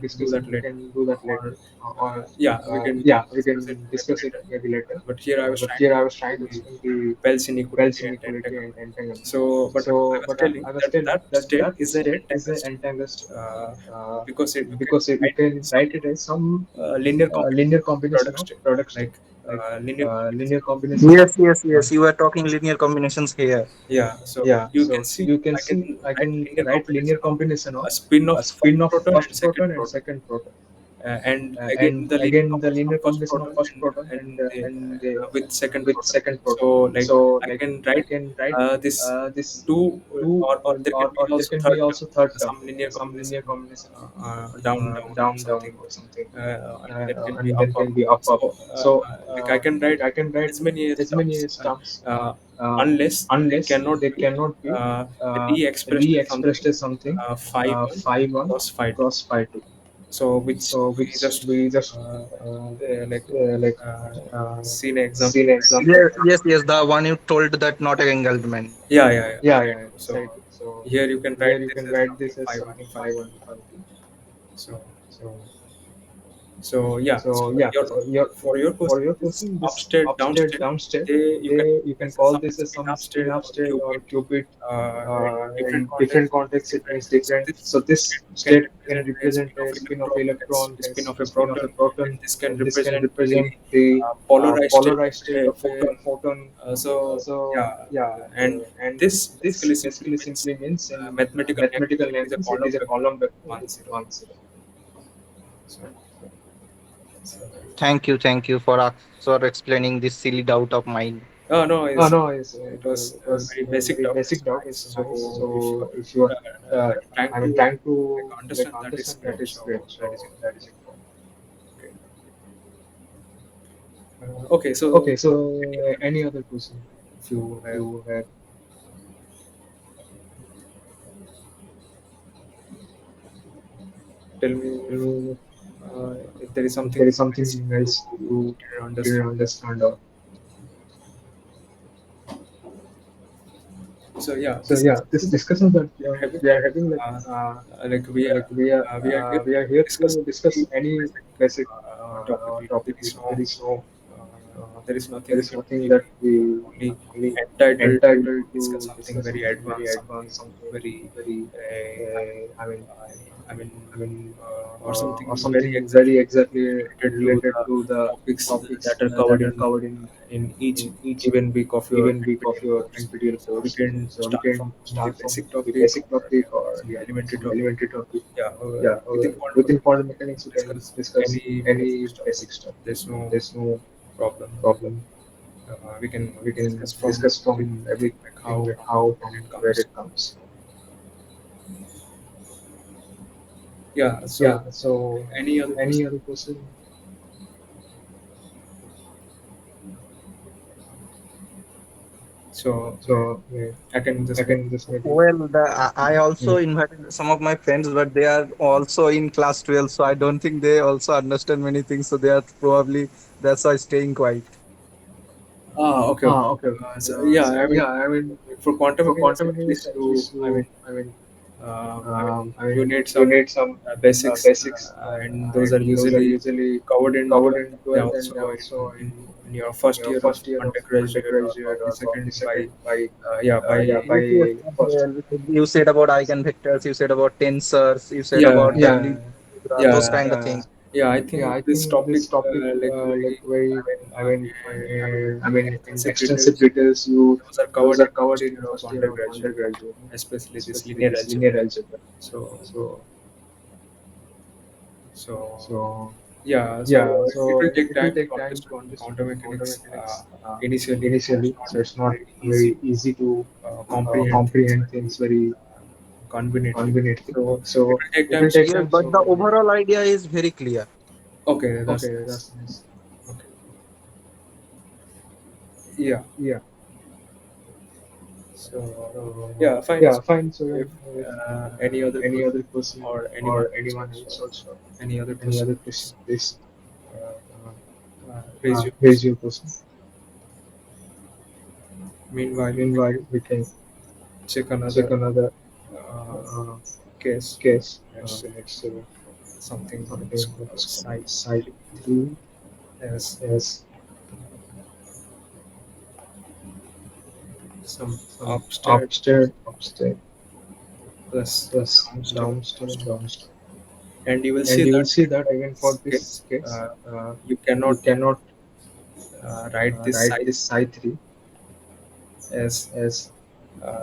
do that later. Or yeah, we can we can discuss it maybe later. But here I was But trying here to I was explain trying to the explain the Bell's inequality Wells and inequality and entanglement. entanglement. So, but I So, was but telling I was that telling that that state that is an state is an entangled state, entangled state, uh, uh, because you can because you write it can as some write it as some linear linear combination of combination product of state, product state, like like linear linear combination of combination of Yes, yes, yes. You are talking linear combinations here. Yeah. So yeah. you can So see you can I can see I write can linear write linear combination of combination of a spin of a first spin of proton and first second proton and proton. second proton. And again And the linear again the combination of linear first combination of proton first proton and the, and the, with second with proton. second proton. So like So I like can I write can write this this two two, or there can be or there also can be third term, also third term, some linear some combination linear combination down or down down something, or something, and then can be and up then up. can be up up. So So like I can like write I can write as many as as many terms as terms unless they unless cannot they be cannot be uh, re-expressed as re-expressed something as something phi 1 phi 1 cross phi 2. cross phi 2. So which So we which just we just uh, like like uh, uh, seen an example. seen an example. Yes, yes, yes. The one you told that not entanglement. Yeah, yeah, yeah. Yeah, Right. yeah, So exactly. So here you can here write you this can as write something this as phi 1, something phi phi 1, 2. phi 2. So So yeah. So so yeah, your so your for your for question, your this question, this upstate, upstate downstate, downstate, you can you call can this as call some this as spin some spin upstate or upstate or qubit. qubit. In different In contexts, different it means contexts, it different. means So different. this So this state can state can represent a represent spin of a spin of electron, electron, a spin of a spin of a proton, and proton, this can and this can represent the represent the polarized state polarized of state a of a photon. photon. So So yeah, yeah, and and this basically this simply basically means simply means in mathematical name mathematical it is a language, it column is a vector column vector one with zero. 1 0. So, Thank you for explaining this silly doubt of mine. Oh no, Oh it's, no, it was it a was very a basic very doubt. It's basic doubt. nice. It's nice. So if you So if you are, are trying I mean, to trying to like understand, that is understand, that great. is great. That is So important. that is important. Okay. Okay. So Okay, so any other any question? other question If you if have, you have? tell me Tell me if there is if something there is else something you else you didn't didn't understand. understand. Or So yeah, so this yeah, this discussion that discussion that we are having, we are having, uh, uh, like we are here we are to here discuss to any discuss any basic basic topic. topic. There is There no is no there is there nothing is that nothing we that we only only entitled to entitled discuss to something discuss very something very advanced, something advanced, something very very, I mean, I mean, I mean, or or something very something exactly very exactly related to related the to the topics topics that are covered that are covered in each in each given week of your given week of NPTEL your course. NPTEL So we course. can So we start can from the start from basic the topic basic or topic or some elementary some topic. elementary topic. Yeah, Yeah, within quantum within mechanics, quantum mechanics, we can discuss discuss any basic any stuff. basic stuff. There's no There's no problem. problem. We can We can discuss from discuss from everything, like everything, how like from how where from it where comes. it comes. Yeah. So Yeah. So any other any question? other question? So So I can I just maybe. can just maybe. Well, I also invited some of my friends, but they are also in class 12, so I don't think they also understand many things. So they are probably that's why staying quiet. Ah, okay, okay. Ah, okay, okay. So yeah, So I mean, yeah, I mean, for quantum for mechanics, quantum at mechanics, least at least you, I mean, I you mean, need you some need some basics, basics, and those are and those are usually usually covered in covered 12th. in They 12th, and also also in your first your year of first year of undergraduate, or undergraduate, probably or probably second by second by yeah by yeah, Yes, yes, by yes. first. You said about eigenvectors, you said about tensors, you said Yeah, about the yeah, linear algebra, those kind of yeah, things. Yeah, I yeah. think I this think topic this topic, like like very, very, I in mean, in extensive extensive details, details, those are those covered are in covered first in year of first year of undergraduate, undergraduate, especially this especially linear this algebra. linear algebra. So, So, so so yeah, yeah, so it will so take it will time take to time understand to understand quantum quantum mechanics mechanics initially. So it's initially, not so it's not very easy very to easy to comprehend things comprehend very things very conveniently. conveniently. So it So will take it time. will So take yes, time. but the So overall idea is very clear. Okay, that's okay, nice. that's nice. Okay. Yeah. Yeah. So So yeah, fine. yeah, So fine. So if if any other any question other person or anyone or else anyone also, else also, any other any question, other please question, please uh, raise your raise question. your question. Meanwhile, we Meanwhile, can we can check check another another uh, uh, case. case. Let's say Let's say something something called called side side 3. 3. as as some some upstairs upstairs plus plus downstairs, downstairs, downstairs. and you will see And you that will see even that for even for this case, this case, you cannot you cannot write this write size this psi 3 as as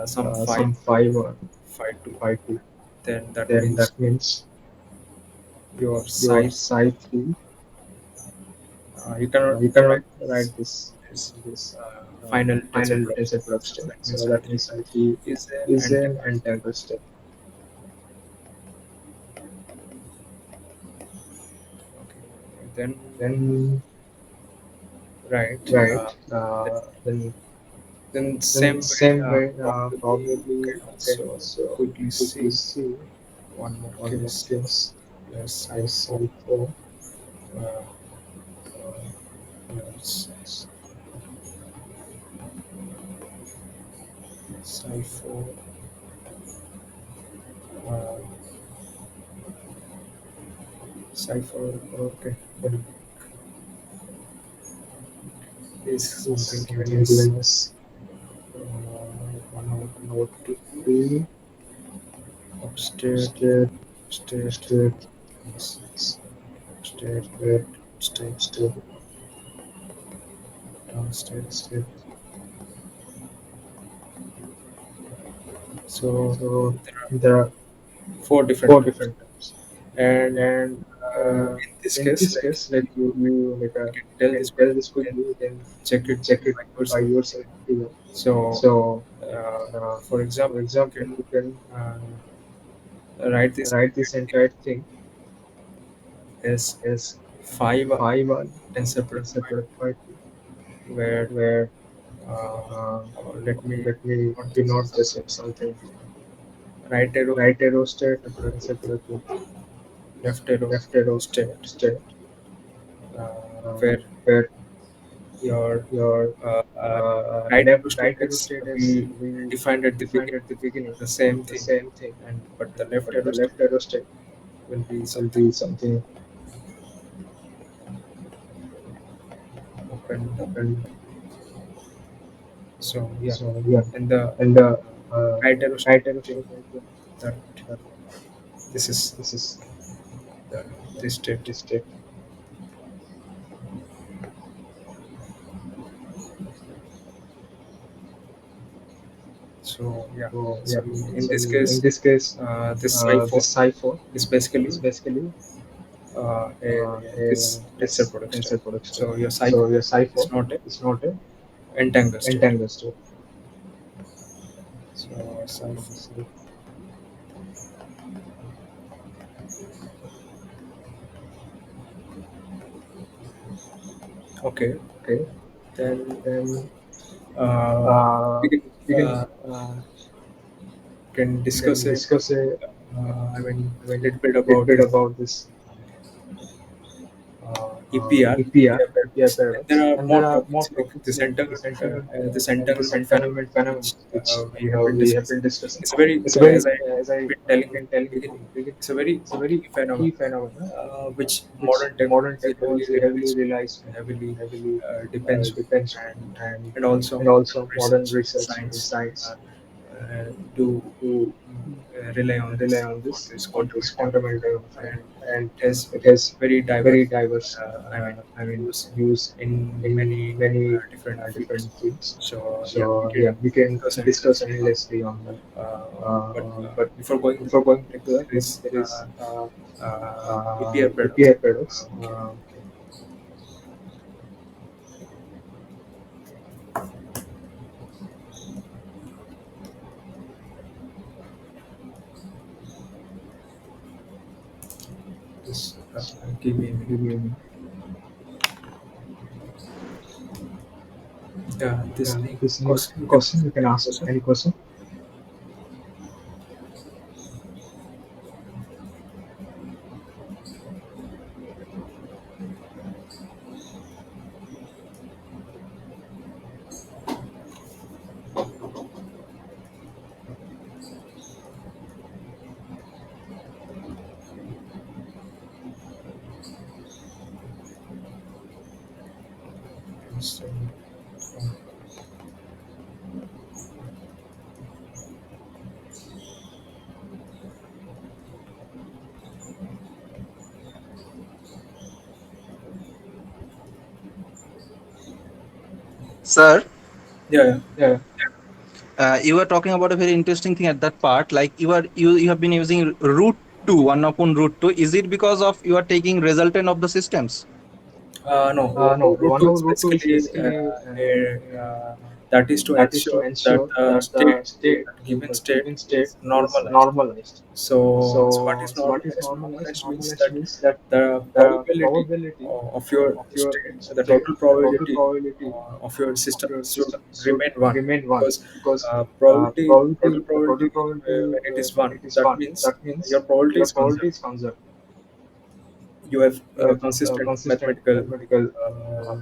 some 5 some 5 or 5 2. 5 2. Then that Then means that means your your size, psi 3, you cannot you cannot write write this this this final tensor final product. tensor product So state. that means So that I3 means psi 3 is is an an entangled. entangled state. Okay. Then Then right. right, Then, then then then same way, same way, probably probably you you can can also also quickly quickly see see one more one more case. case. Yes, Your I4. psi 4 Uh, yes, I4. Uh, Cipher, okay, then is is something given something as given as 102 103 upstairs, upstairs, upstairs, upstairs, yes, upstairs, upstairs, upstairs, downstairs, downstairs. downstairs. So So there are there are four different four types, different types. and And in this in case, this like case, like you you like can tell can this tell quickly, this you can quickly, you can check it check it by by yourself. yourself here. So, So, uh, uh, for for example, you example, can you can write this write this entire thing as as 5 5 1 tensor product tensor product 5 2, where where uh, uh, let me let me not this denote this something with something. right arrow Right arrow state tensor product tensor with product with left arrow left arrow state state, where where your your right left arrow state right arrow is state is we we defined at the defined beginning at the beginning the same the thing, same thing, and but the and left but arrow the state left arrow state will be will something be something open. open. So yeah, So yeah, and the and the right arrow state right arrow thing, state also, that that this is this is the this state. this state. So yeah, So so yeah, in so this in case, this case, this I4 this cipher is basically is basically this tensor this product state. tensor product state. So your So cipher your cipher is not a is not a entangled state. entangled state. So cipher. So, Okay, okay, then then uh, uh, we can we uh, discuss can a discuss a I mean I mean little bit little about bit this about this EPR, EPR, EPR EPR paradox, and there paradox, are and more there are more topics like topics like this this entanglement phenomenon, entanglement phenomenon, which which we have been we have discussing. been discussing. It's a very, It's a very, as I as I been telling in been the telling in beginning, the beginning, it's a very it's a very key phenomenon key phenomenon which which modern modern technology heavily technology heavily relies relies on, heavily heavily depends on, depends on, and and also also modern research and research and science science do to rely on rely this on for this this for quantum this quantum entanglement entanglement phenomenon, and phenomenon, and it has it has very diverse. very diverse. I mean, I mean, use use in in many many different fields. different fields. So yeah, we So can yeah, we can discuss discuss endlessly on endlessly on that. but But before going to before that, going like to that, there is there is EPR paradox. API paradox. Okay, just give me a minute. Give me a minute. Yeah, this new This new question you can question, ask you can any ask question. any question. So, uh, Sir, yeah, yeah. Yeah. you were talking about a very interesting thing at that part. Like you have been using root two, one upon root two. Is it because of you are taking resultant of the systems? No, No, root 2 is root 2 is basically basically that is to that is to ensure that ensure the that state, the state, that given the state given state is is normalized. normalized. So what is So what is normalized? normalized? Normalized means Normalized that means that the the probability probability of your of your state, the state, total the total probability probability of your of system your should system should remain one, remain one, because because total the total probability, probability, when it is when one, it is that one, means that means your probability your is probability conserved. is conserved. You have You a have consistent consistent mathematical mathematical uh,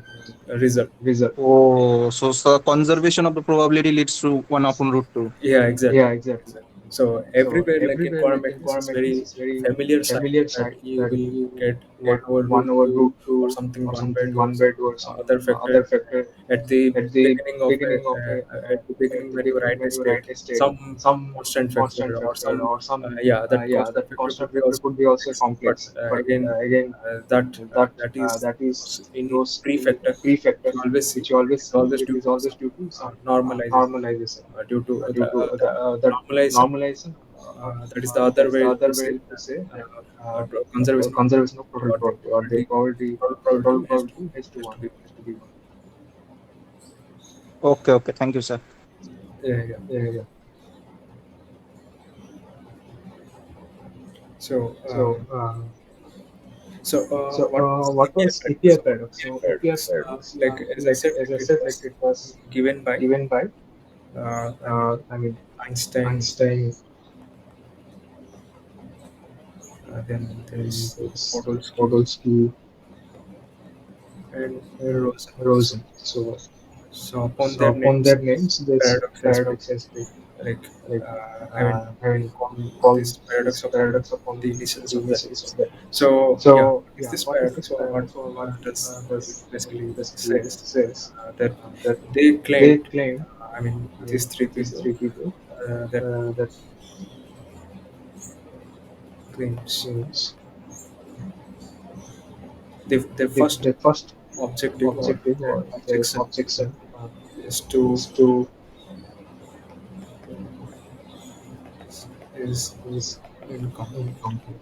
uh, result. result. Oh, so conservation of the probability leads to one upon root two. Yeah, exactly. Yeah, exactly. Exactly. So So everywhere, like in everywhere, quantum like in mechanics, quantum is mechanics, very is very familiar sign familiar that sign you that will you get 1 get over root 1 over 2 root or 2 something or 1 by something 2 or 1 by some 2 or some other factor other factor at the at the beginning of a beginning of a at the beginning at the when you beginning write a when you state, write a state, some some constant factor constant or factor some or some yeah, that yeah, that constant factor could constant be factor also could be also complex, but complex, but again, again that that is that is those in those in prefactor prefactor you always see which you it always is see, always it due is to always some due to some normalization, normalization due to due to the the normalization. normalization. That is the That other is the way other to say way to say that conservation of conservation of probability, total probability, or the probability, total total probability probability has to has one to be. has to be one. Okay, okay. Thank you, sir. Yeah, yeah. Yeah, yeah. So, So what was what EPI was paradox? API So paradox? So EPI API paradox, paradox, like as I said, as like I it said, like was it was given by given by I mean I mean Einstein. Einstein, Then there and is there's Podolsky Podolsky and and Rosen. So, Rosen. so upon So their upon names, their this names, this paradox has been paradox has been like like I we mean call called this paradox this upon paradox upon the initials the of that. initials of that. So yeah, So what is yeah, this what is paradox? this So what paradox, or what does it does basically it basically says says that that they they claimed, claim, I these mean three these people, three people, that that claims claims their first the first objective or objective their or their objection objection is to is to is is income. incomplete.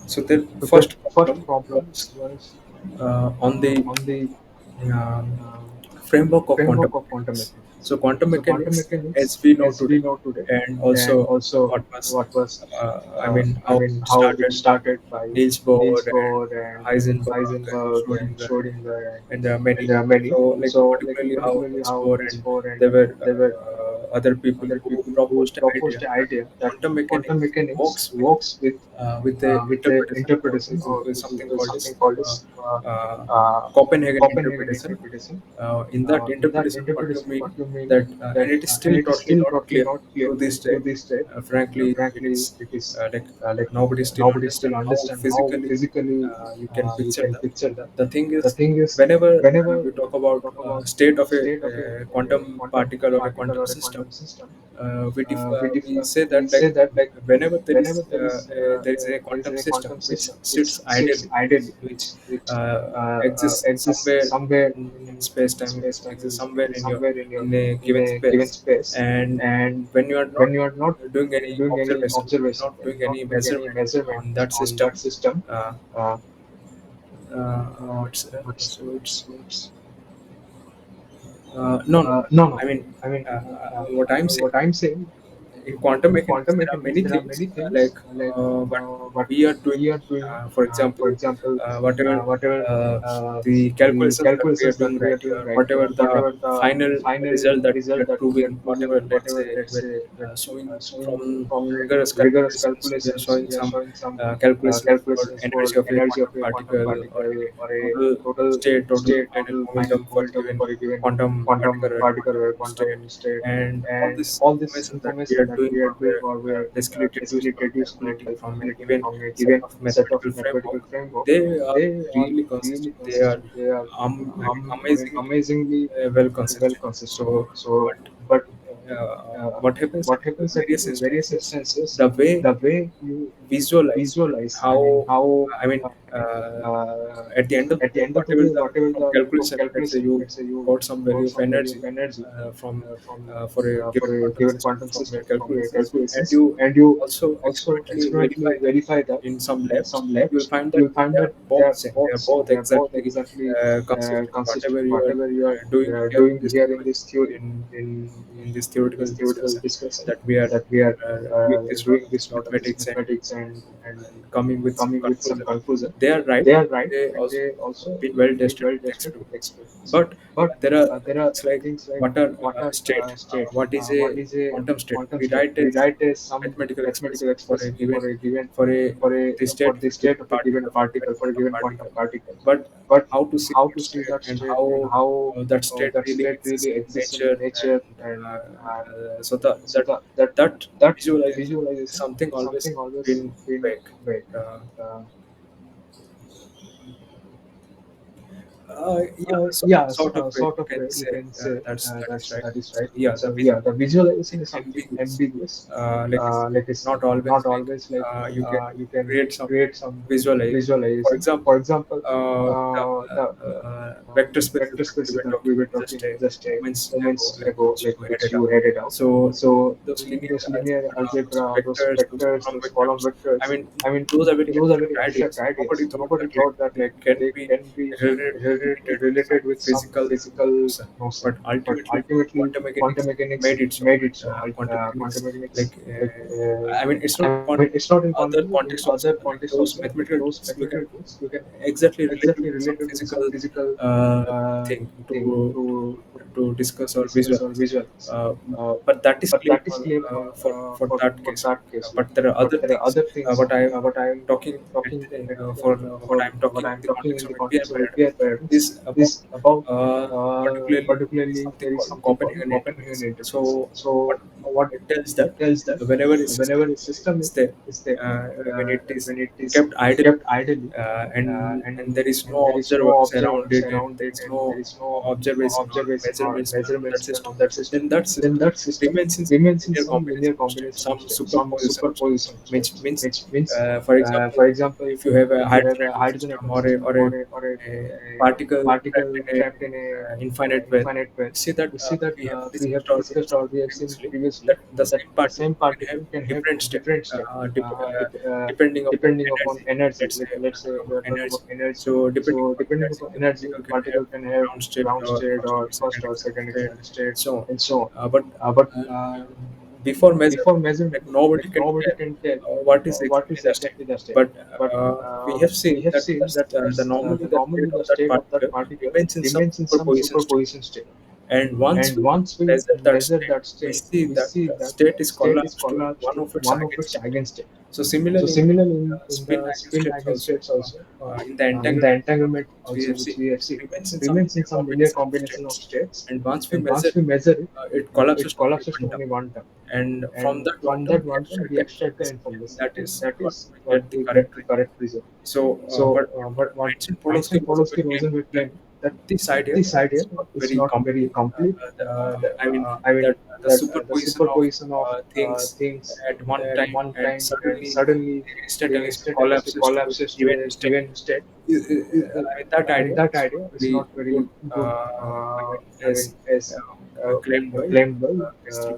So their So the first first problem problem was was on the on the um, uh, framework of framework quantum of quantum mechanics. mechanics. So quantum So quantum mechanics, mechanics, as we know as we today, know today, and and also also what was, what was, I how mean, it how it started by started by Niels Niels Bohr and Bohr and Heisenberg and Heisenberg and Schrodinger, Schrodinger, and there are and many. there are many. So, like So, like particularly how particularly Niels how Bohr Niels and Bohr and there were there were other people other who people who proposed the proposed idea the that idea that quantum quantum mechanics mechanics works works with the with the interpretation or interpretation, or with something with called something as called as Copenhagen Copenhagen interpretation. interpretation. In that In that interpretation, what you interpretation, mean what you mean that, that, and it is and still it is totally still not totally clear not clear to this to day. this day. Frankly, it Frankly, is it is like like nobody still nobody understand still how understand how physically physically you can you picture can that. picture that. The thing The is, thing is, whenever whenever we talk about talk about state of a state of a quantum quantum particle or a particle quantum or a system, quantum system, we say we that, like, say that, like, whenever whenever there is a there is quantum a system quantum which system which sits sits ideally, ideally, which which exists exists somewhere somewhere in space time, space time, exists somewhere exists in your somewhere in a in given a given space, space, and and when you are not when you are not doing any doing any observation, observation, not when doing you're any not doing any measurement measurement on that on system, that system, uh, uh, what's what's so it's what's no, no, no, no. I mean, I mean, what I'm saying, what I'm saying, in quantum in mechanics quantum there are mechanics, many there are things many things like what what we are doing. we are doing. For example, For example, whatever whatever uh, the the calculations that we are calculations that doing we are right doing here, right whatever here, the whatever the final final result that we result are that we are proving, whatever, proving, let's whatever, say, let's we're say, when showing showing from from rigorous rigorous calculations, we are calculations, showing we are some showing some calculations for calculations for energy of a energy of quantum a quantum particle, or particle, a or a total total state, total state, final total final momentum for a momentum given for a given quantum particle quantum or a particle quantum or a state, quantum state, and all and this all this information that we information are that doing, or we're basically deduced probability from a given set of mathematical framework, they are really consistent. They are I mean, amazingly well consistent. So, but what happens in various instances, the way you visualize and how, I mean, at the end of the day, whatever the from calculation, let's say you got some value of energy from for a given quantum system from your calculations, and you also experimentally verify that in some labs, you will find that they are both same. They are both exactly consistent. Whatever you are doing here in this theory, in in this theoretical discussions, that we are doing this lot of this mathematics and coming with some conclusion. They are right, and they also been well tested with experiments. But there are things like what are state, what is a quantum state. We write as some mathematical expression for a given, for a the state of a given particle, for a given quantum particle. But how to see that state, and how that state really exists in nature, and so that visualization is something always been vague. Uh, sort of way you can say that is right. So yeah, the visualization is something ambiguous. Like it's not always like you can create some visualization. For example, the vector spaces that we were talking just a moments ago, like which you headed out. So those linear algebra, those vectors, those column vectors. I mean, those are very abstract ideas. Nobody thought that like they can be related with some physical notion, but ultimately quantum mechanics made it so. Quantum mechanics, like I mean, it's not in other context also. I mean, those mathematical tools you can exactly relate it with some physical uh, thing to discuss or visualize. Uh, but that is claim for that case only. But there are other things. What I am talking for what I am talking in the context of NPI paradigm is about particularly something called Copenhagen intervals. So what it tells that whenever a system is there, when it is kept idle, and there is no observers around it, and there is no observation or measurements done on that system, then that system remains in some linear combination of states, some superposition of states, which means, for example, if you have a hydrogen atom system, a particle trapped in a infinite well, we see that we have discussed or we have seen previously that the same particle can have different state, depending upon energy. Let's say energy. So depending upon energy, the particle can have ground state or first or second exact state, and so on. But uh, before measurement, like nobody can tell what is exactly the state. But we have seen that the normally the state of that particle remains in some superposition state, and once we measure that state, we see that state is collapsed to one of its eigenstate. So similarly, in spin eigenstates also, in the entanglement which we have seen, it remains in some linear combination of states, and once we measure it, it collapses to only one term. And from that one term, we extract the information, and that is what we get the correct result. So, what Einstein Podolsky Rosen were claiming that this idea is not very complete. I mean, that the superposition of things at one time, and suddenly the instantaneously collapses to a given state. I mean, that idea is not very good. I mean, as claimed by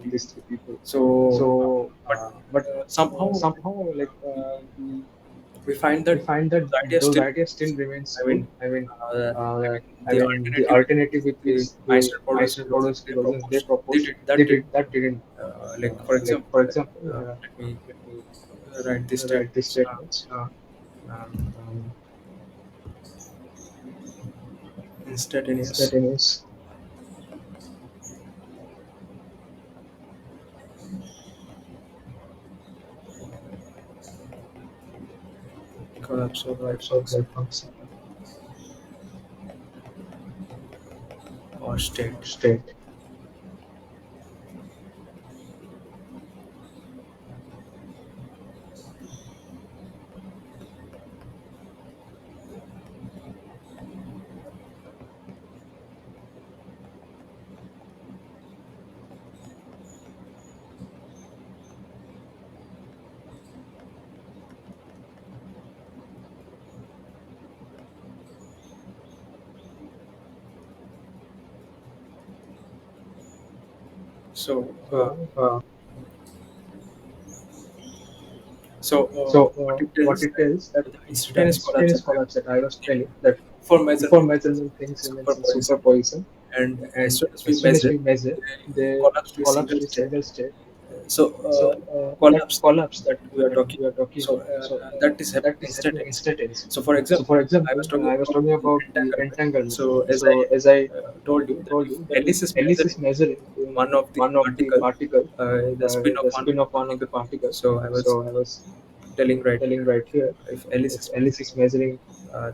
these three people. So, somehow we find that those ideas still remains true. I mean, the alternative which the Einstein Podolsky Rosen they proposed, they did that didn't work. Like for example, let me write these statements. Um, Instantaneous collapse of wave function or state. So, So what it what tells it tells that the the instantaneous collapse instantaneous that I collapse was that I telling, was telling, that before before measurement things measurement in things in superposition, superposition, and as and soon as we as soon as measure, we measure, they they collapse to a collapse single to a state. single state. So So that collapse collapse that we are that talking we are about, talking so about, so that is that happening is happening instantaneously. instantaneously. So for So example, for I example, was talking I was about talking the about the entanglement. entanglement. So as I So as I told you that told if you that if Alice is Alice measuring is measuring one of the one of the particle, particle, the spin of the one of spin the of one of the particle. particle. So I was So I was telling right telling here, right here, if Alice if is Alice measuring is measuring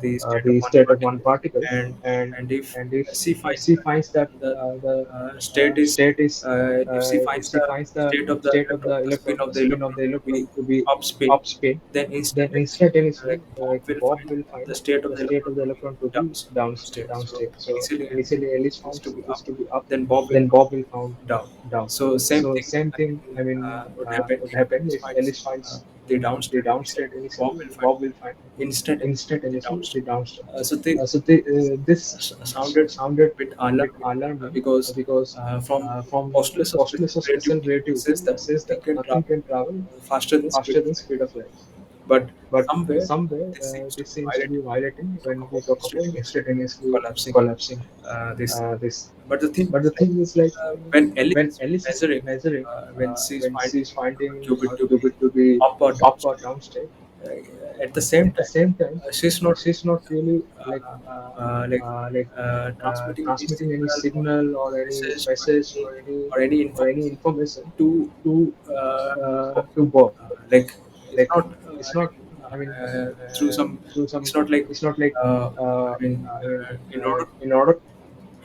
the state of the one state of one particle, particle, and and if if she finds she that finds that the the state is state is if she if finds she the finds the state of the state of electron, the the spin electron, of the the spin of electron the to be electron to be up spin, upspin, then then instantaneously instantaneously Bob will Bob find will find the state of the the state electron of the to be electron to be downstate. So downstate. So initially initially Alice is to finds be is up, to be up, then Bob will then Bob will found down. down. So same So thing, same thing, I mean, would happen would if happen Alice if finds Alice finds the the downstate initially. downstate Bob initially, will find Bob will find instantaneously the instantaneously the downstate. downstate. So they So this sounded sounded a bit a bit alarming alarming because because from from postulates of special postulates of special relativity, it relativity, says that it says nothing that can nothing travel can travel faster than speed faster of than light. speed of light. But But somewhere somewhere this seems to this be seems to be violating when violating we talk when we about talk about instantaneously instantaneously collapsing collapsing this. this. But the thing But is the like thing is, like, when Alice when is Alice is measuring, measuring, when she's when finding she's finding qubit a to be qubit to be up or down up or state, down state, at the same at the time same time, she's not really like uh, like like transmitting any transmitting any signal or signal or any any message message or any or any information information to to Bob. to Bob. Like it's Like, not it's not, I mean, through some. through some. It's not like It's not like in order. in order,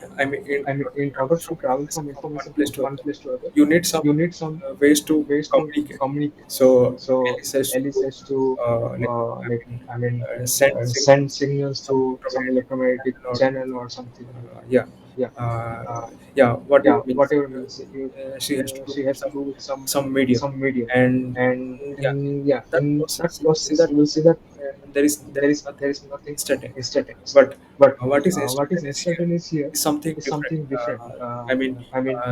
In I mean, order to in travel order from to travel information from from one information place from to one other, place to other, you need some you need some ways to ways to communicate. communicate. So So Alice has Alice to has to like I mean send signals send signals some to some electromagnetic electromagnetic channel or channel or something. yeah, Yeah, uh, uh, yeah, yeah, whatever means whatever means she has to do she with has to do with some medium, some medium, and and yeah, yeah, that in that process you will see process that you will see that there is there nothing is nothing instantaneous, instantaneous. but But what is what is instantaneous here instantaneous here is something is different. something different. I mean, I mean,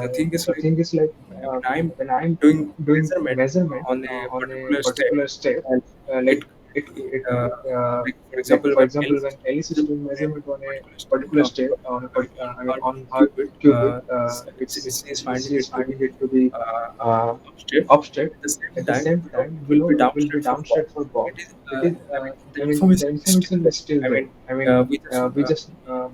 the thing is the like thing is, like, when I'm when I'm doing doing measurement measurement on a on a particular state, particular state, and like it it it like for like, example for when example, Alice is when doing Alice is measurement doing on a measurement on a particular state particular state on a on I mean, her on her qubit, qubit, she is she finding is it to be finding it to be uh, uh, upstate. upstate. At the same At the time, same below time, will be below will be downstate for Bob. downstate for Bob. It is It is, I mean the I mean, the information is still information there. is still I there. mean I mean, we just we just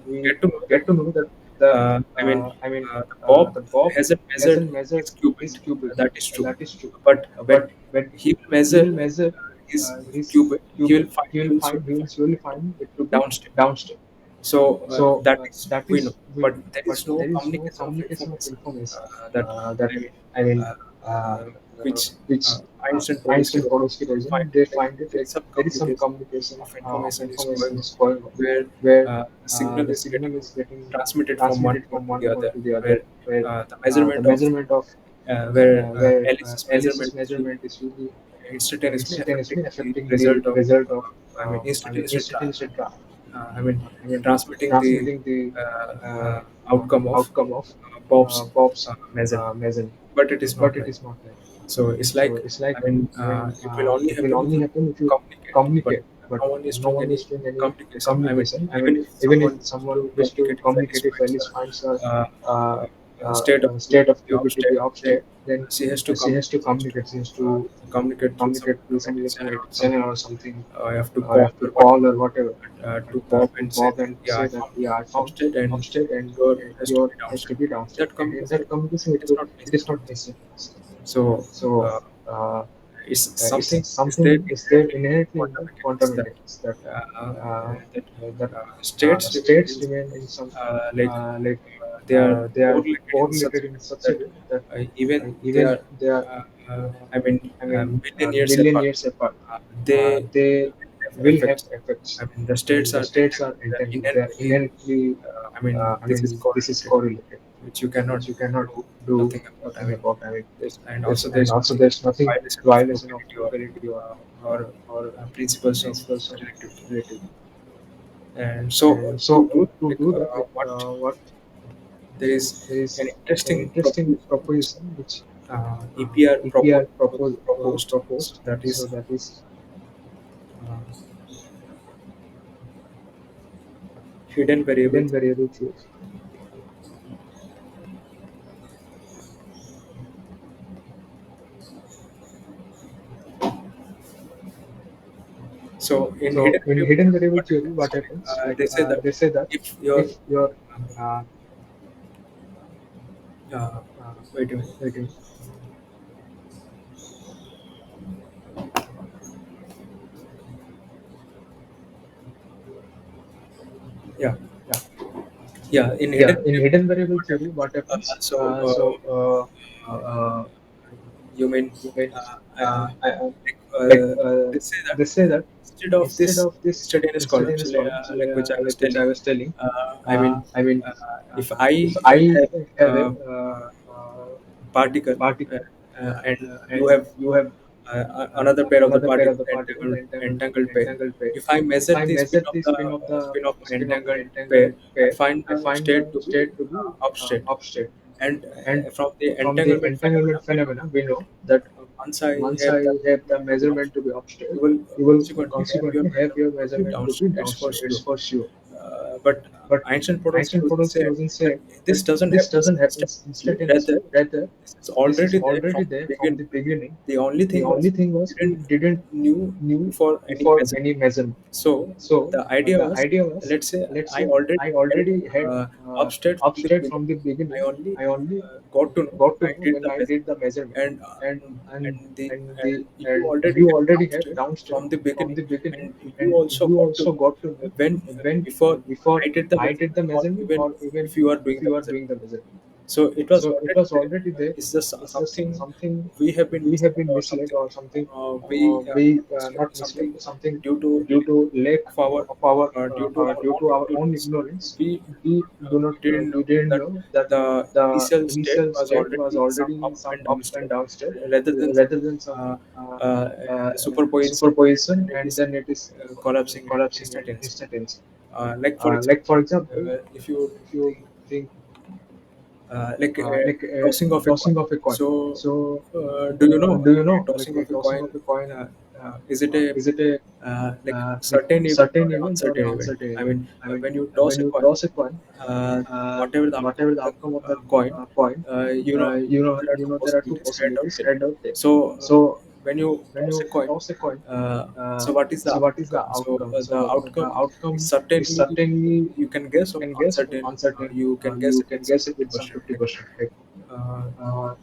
we get to know that get to know that the I mean I mean, the Bob the Bob hasn't measured hasn't measured his qubit. his qubit. That is true. That is true. But when But when he will he measure will measure his his qubit, qubit, he will he will surely find it to be downstate. downstate. So So that is that we know, is we but know, there but is no there is no communication of communication of information information that that, I mean, I mean, uh, uh, which which Einstein Einstein Podolsky Podolsky they region, find it they like find it there like is some there is some communication communication of of information is information going is on, going on, where where the signal the is signal getting is getting transmitted from one transmitted point from to one the point other, to the other, where where the the measurement of measurement of where where Alice's measurement Alice's is really measurement is really instantaneously affecting instantaneously the affecting the result of result of I mean, instantaneously instantaneously I mean I mean, transmitting the transmitting the uh, uh, outcome of outcome of Bob's Bob's measurement, measurement. but it is But not it like. is not like. So it's So like, it's like, I mean, I mean, it will only it will happen if only you happen if you communicate, but communicate, but no one is no doing one any is doing any communication. I mean, communication. I mean, even if even if someone wishes someone to wishes to communicate, if Alice communicate, if finds Alice finds a a uh, state of qubit state to of be qubit to be upstate, then upstate, then she has to she has to communicate. She has to communicate. She has to communicate through some communicate through some electromagnetic channel or electromagnetic something. channel or something. I have to I call have to or call whatever or whatever, to Bob to and say Bob that and yeah, say I that, found yeah, I found upstate and upstate and your has to your be has to downstate. be In downstate. that And in communication, that communication, it is not it is not instantaneous. instantaneous. So So uh, it's it's something is there something is there inherently in inherently in quantum the mechanics quantum that mechanics that uh, that that states remain in states remain in some like like they are they are correlated in such correlated a in way such a that way that even they even are they are I mean million years million apart, years apart, they they have will have effects. effects. I mean the I mean, states the are states are they are inherently inherently I mean I this is mean, this is correlated, correlated, which you cannot which you cannot do do nothing about. I nothing mean, about. I mean, and this, also and there's also nothing there's nothing violation of violation of probability probability or principles of principles of relativity. relativity. And so And to so do to like do that, like, what what there is there is an an interesting interesting proposition which proposition which EPR EPR proposed. So proposed. that So is that is uh, hidden variable hidden theory. variable theory. So in So hidden in variable hidden theory, variable what theory, happens? what happens? They say that They say that if your if your uh, uh, wait a minute. wait, Yeah, yeah. In hidden yeah, in variable hidden theory, variable what theory, happens? what happens? Uh, you mean You mean I, like, like they say that they say that instead of instead this of this instantaneous column, instantaneous columns, like which I was like which I telling, was telling, I mean, I mean, if I if I have have a particle particle and you and have you have another pair of the another pair of particle the particle, entangled pair. entangled pair. If I If measure I the measure the spin of my spin of my entangled pair, entangled I pair, find I the find state the to be state to be up state. off state. And And from the from the entanglement phenomena, entanglement we know phenomena, we know that once I once have I the have the measurement to be up measurement to state, be up state, you will you will consequently have your consequently have your measurement to be measurement down to be state. It's for downstate. It's sure. for sure. But But Einstein potential Einstein said potential wasn't that said that this doesn't this happen doesn't happen instantaneously. Rather, instantaneously. Rather, this is this is already there from already the there from beginning. the beginning. The only The thing only was thing we was we didn't didn't knew knew before any before measurement. any measurement. So So the idea the was, idea was, let's say let's I say already I had already had upstate from the upstate beginning. from the I beginning. only I only got to know got when to I know did when the I did measurement, the measurement, and and and you and already you had already have downstate downstate from the from beginning, the beginning, and you and also you got to also know got to know when when before before I did the I did measurement, the or measurement, even or even if you are doing if the you are measurement. doing the measurement. So it was So it already was there. already there. It's just It's just something something we have been we have misled, been or misled, something or something we we misled, or not misled, something something due to due lack to lack of our due due to to our our own own ignorance. ignorance. We We do not didn't we know didn't that know that the the initial state initial was state was already some already up some and up down and state, down state, rather than some rather than some uh, uh, superposition, and superposition, then it and is then it is collapsing and collapsing and instantaneously. instantaneous. Like for Like example, for example, if you if you think think like like tossing of a coin. tossing of a coin. So, So, do you know, do you like know, like tossing of a tossing coin? of a coin? Is it a Is it a like like certain event or certain an event or uncertain an event? uncertain I event? mean, I mean, when you toss when a you coin, toss a coin, whatever the outcome whatever of the the outcome of that coin, coin, there are two there are two possibilities right out possibilities there. right out there. So, So when you when toss a you coin, toss a coin, so what is the so what is the outcome? So, outcome? the So the outcome is outcome is certainly, certainly, you can guess, you or can guess, or uncertain, uncertain. you can guess You it with can some guess it with some 50%. Like, 50%. Like, uh,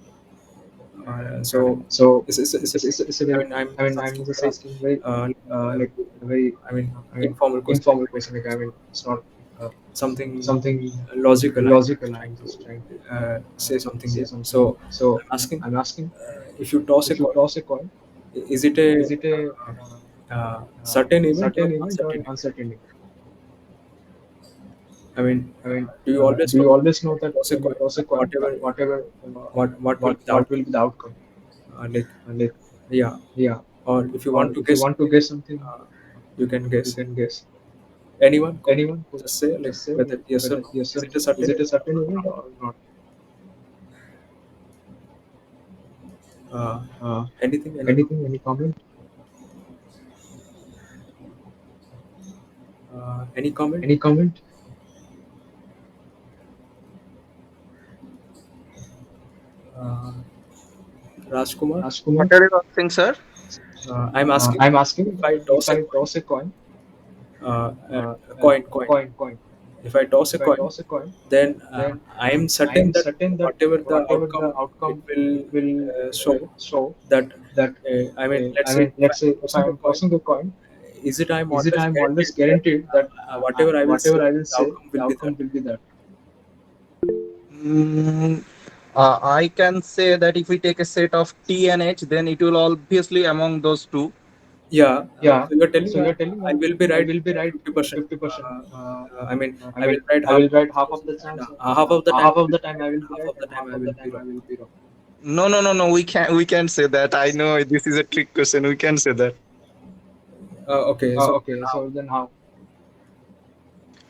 uh, so so it's a very, it's a I very, mean, I'm I mean, just I'm asking just very asking very uh, like a very I mean, I mean informal question, informal question. Like, I mean, it's not uh, something something logical. I'm just logical. trying I'm to just trying to say something say here. something So here. So I'm asking, I'm asking, if you toss a if you coin, toss a coin, is it a is it a certain event or certain event or uncertain an event? uncertain event? I mean, I mean, do you always do know you that always when know you that toss a when you coin, toss a coin, whatever whatever what will be the what outcome? will be the outcome? Like, Like, yeah. yeah. Or if you Or want to if you guess want to something, guess something, you can you guess. can guess. Anyone could Anyone could just say, like, just say, whether like, yes or whether no. yes Is or it no. a Is certain it a event certain or event not? or not? Uh, Uh, anything? Any comment? Anything? Any comment? Any comment? Any comment? Uh, Rajkumar? Rajkumar? What are you asking, sir? I'm asking, I'm asking, if I if toss a I coin, toss a coin, a coin. coin. If I toss a If I coin, toss a coin, then then I am I certain am that certain that whatever the whatever the outcome, it outcome, will it will show show that. that I mean, I let's say mean, if let's I'm say if I tossing a am coin, tossing a coin, is it I'm is it always I am always guaranteed that guaranteed that whatever I will say, whatever I will the say, outcome the will be that. outcome will be that. Mm, I can say that if we take a set of T and H, then it will obviously among those two. Yeah. Yeah. So you're telling So you're telling I will be I right will be right 50%. 50%. I mean, I I will mean, write I half will of the write half of chance, the and chance, and half of the time half I of will the be time right, I will and be half right, of the and time half I of the will be time I wrong. will be wrong. No, no, no, no. We can't say that. I know this is a trick question. We can say that. Okay. So then Okay, so then how?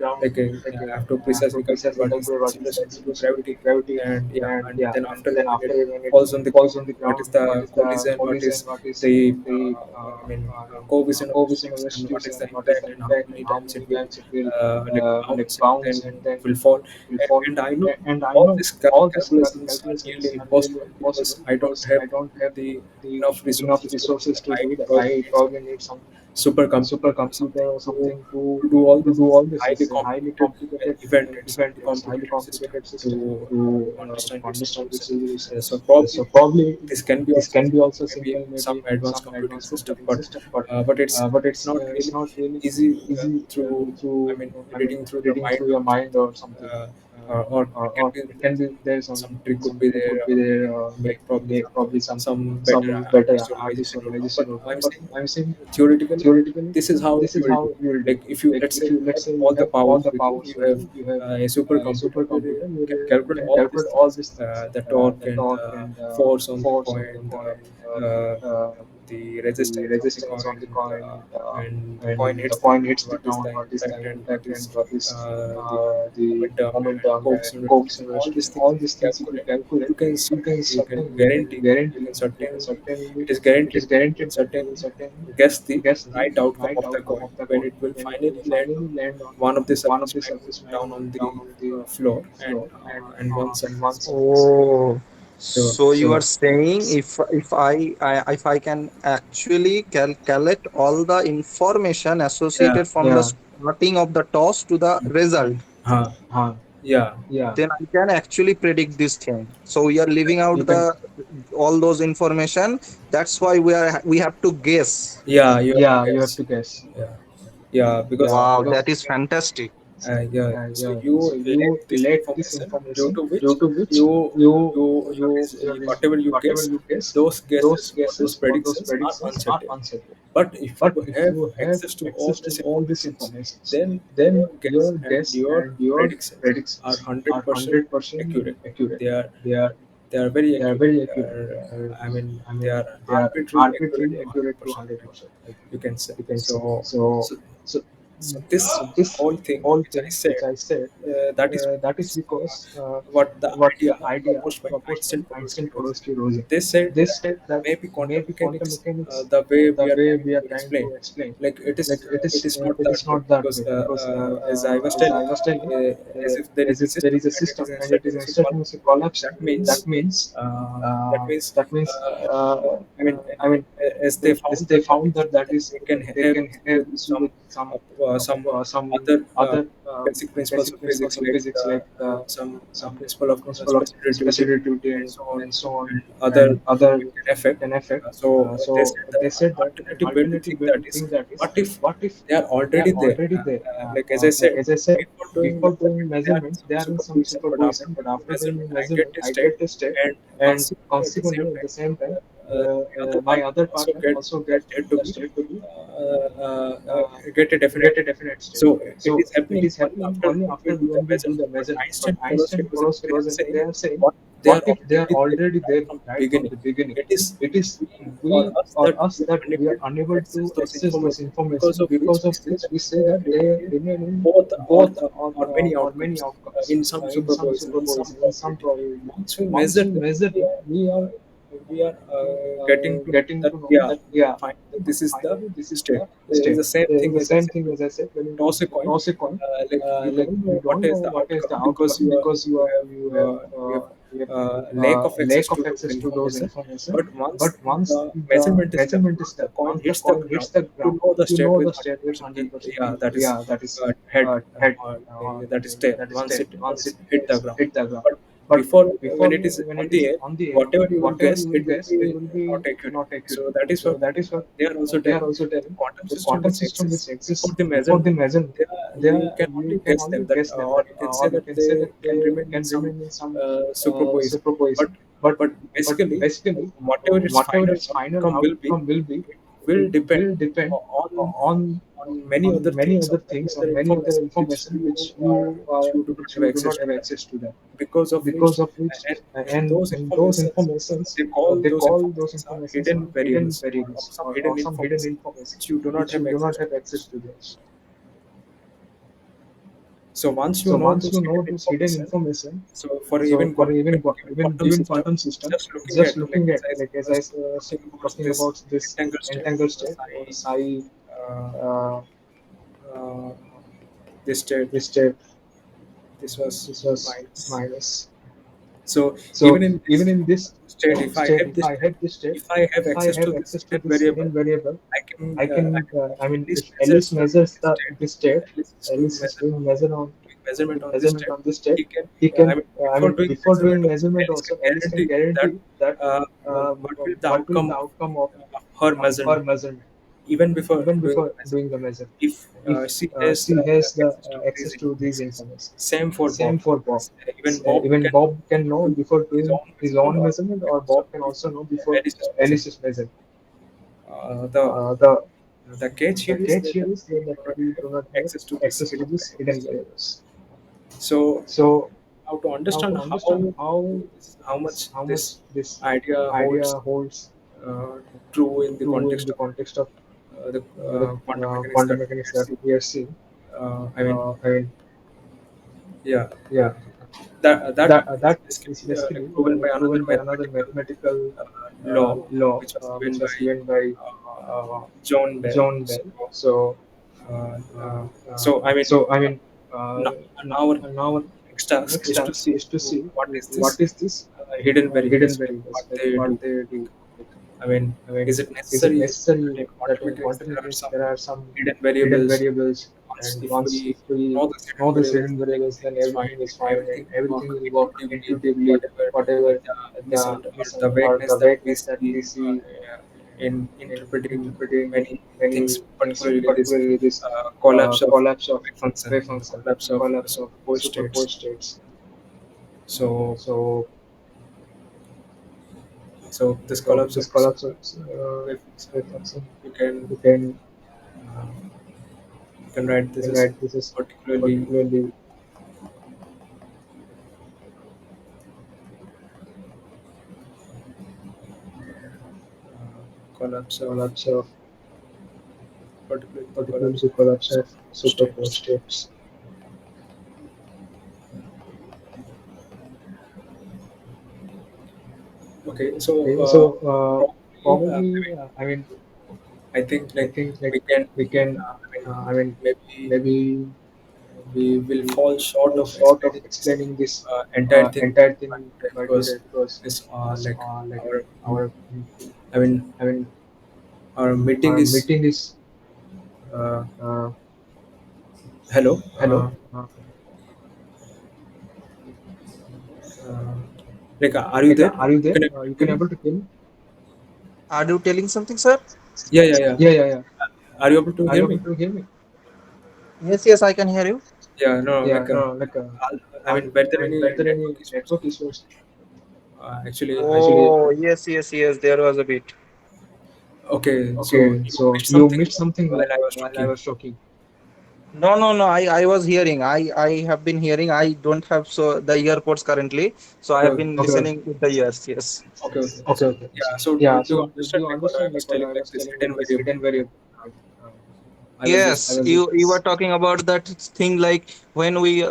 like I have to precisely calculate what is the acceleration due to gravity, and yeah, and then after when it falls on the ground, what is the collision, what is the coefficient of restriction, and what is the impact, and how many times it will bounce, and then it will fall. And I know all these calculations are nearly impossible because I don't have the enough resources to do that. I probably need some supercomputer or something to do all this. It's a highly complicated event. It's a highly complicated system to understand its rules. So probably this can be also simple, maybe some advanced computing system, but it's not really easy through, I mean, reading through your mind or something, or it can be there's some trick could be there, make probably some better visualization will come. But I'm saying theoretically, this is how you will do. Like if you, let's say, you have all the powers with you, you have a supercomputer where you can calculate all these things, the torque and the force on the coin, the resistance on the coin, when the coin hits the ground, what is the impact, and what is the momentum and coefficient of friction. All these things if you calculate, you can certainly, you can guarantee, you can certainly, it is guaranteed that you can certainly guess the right outcome of the coin when it will finally land on one of the surface, maybe down on the floor, and one surface surface. Oh, So so you are saying if I can actually calculate all the information yeah, associated from the starting of the toss to the result, huh, yeah, then I can actually predict this thing. So we are leaving out the all those information. That's why we have to guess. yeah, you have to guess. Yeah, yeah, because Wow, that is fantastic. yeah, so you let this information due to which you whatever you guess, those guesses or those predictions are uncertain. But if you have access to all these informations, then your guess and your predictions are 100% accurate. They are they are very accurate. They are, I mean, they are arbitrarily accurate to 100%. You can say so. So, so this whole thing which I said, that is because what the idea proposed by Einstein Podolsky-Rosen. They said that maybe quantum mechanics, the way we are trying to explain, like it is not that way because as I was telling, as if there is a system and it is instantaneously collapsing. That means that means I mean, as they found that that is they can have issue with some other basic principles of physics, like some principle of special relativity and so on, and other which can affect. So they said the alternative way to think that is, what if they are already there? Like as I said, before doing measurement, they are in some superposition, but after doing measurement, I get a state, and consequently at the same time, my other part also get the state to be get a definite state. So it is happening only after when we do the measurement. But Einstein Podolsky they are saying what they are already there right from the beginning. It is for us that we are unable to access those information, because of which we say that they remain in both or many outcomes, in some superposition, in some probability. Once we measure them, we are getting to know that, yeah, finally this is the state. It is the same thing as I said, when you toss a coin, like you don't know what is the outcome because you have lack of access to those information. But once the measurement is done, once the coin hits the ground, you know the state with 100% key. Yeah, that is head, that is tail. Once it hit the ground, but before, when it is on the air, whatever you will guess, it will be not accurate. So that is what they are also telling. The quantum system which exists before the measurement, you can only guess them, that or you can say that they can remain in some superposition. But basically, whatever its final outcome will be, it will depend on many other things, on many other information which you do not have access to that, because of which, and those informations, they call those informations are hidden variables, or some hidden information which you do not have access to. So once you So know once this you hidden know this hidden information, information, so for so even for given quantum given system, quantum system, just looking just at, like, looking at, as like as I I was was talking about talking this about this entangled state, entangled or state or psi, psi, uh, uh, uh, this state, this state, this was this was minus. minus. So even So in even this in this state, if I state, have if this, I have this state, if I have if I access to have this access to hidden this variable, hidden variable, I I can, mean, I at mean, least if measures Alice measures this state, this state, at least is doing Alice is measure, doing measure on doing measurement on this measurement state, on this state, he can, he I can, mean, I before mean, doing before measurement doing also, measurement Alice can also, Alice can guarantee that guarantee that what will the what will outcome the of outcome of her her measurement measurement, even before even doing before the doing measurement. the measure. If If she has she has the access to these access to these informations, information. same for Bob. Same for Bob. Even Bob Even can Bob can know do before his doing own his measurement, own or measurement, can or also Bob can do also know before Alice's measurement. Alice's measurement. Uh, the The the catch the here is catch that here is we that do not we have do not have access to this access to hidden this hidden variables. variables. So So how to now understand to understand how much how much this this idea idea holds holds uh, true in the true in context the of context of the quantum mechanics quantum that we mechanics are that seeing. we are seeing. I mean, I mean, yeah, yeah, that is that is basically basically proven by another proven by another mathematical mathematical law, law which was which given was by given by uh, uh, John Bell. John Bell. So, Uh, uh, uh, I mean, I mean, uh, now, our now next task next is to task see is to see what is what this is this hidden hidden variables, like variables, what like they what do. they do. Like, I mean, I mean, is it is it necessary necessary that in that quantum in mechanics quantum there are mechanics some there are some hidden hidden variables? variables, Once and if once we if we know these hidden know these variables, hidden then variables, everything then is fine everything is and fine and everything will work everything will work intuitively. intuitively. Whatever Whatever the the or vagueness the that we vagueness that see we see in in interpreting interpreting many things, many things, particularly this particularly this collapse of collapse of wave function, wave the function, collapse the of collapse of superposed states. superposed states. So, So, this collapse of this collapse of wave function, wave function, you can you can uh, write this as write this as particularly particularly collapse of collapse of particularly the particularly collapse the of collapse of superposed superposed states. states. Okay, so Okay, so probably probably I mean, I think, I like, think like we can we can I mean, I mean, maybe maybe we will we fall short fall of short of explaining this explaining this entire thing entire by thing today, by because today, because this this like like our our I mean I mean our meeting our is meeting is uh, uh, hello, hello. uh, like, are you Like, there? are you You there? can able to You hear can me? able to hear me? Are you telling something, sir? Yeah, yeah, yeah. Yeah, yeah, yeah. Are you able to Are you hear able me? to hear me? Yes, yes, I can hear you. Yeah, no, Yeah, like, no, like, I mean, were there any were there any network issues? network issues? Actually, I Actually, Oh, yes, yes, yes, there was a bit. okay. So okay, you so missed you something missed something while I was while I talking. was talking. No, no, no. I was hearing. I have been hearing. I don't have so the earpods currently, so I Okay, have okay, been Okay, listening with the ears. Yes. okay, okay. okay, So okay. yeah, so Yeah, do you so do understand you like what I understand was like what telling, I like was this telling, hidden like this variable? hidden variable? Like, I was Yes, I just was you were just talking about that thing like when we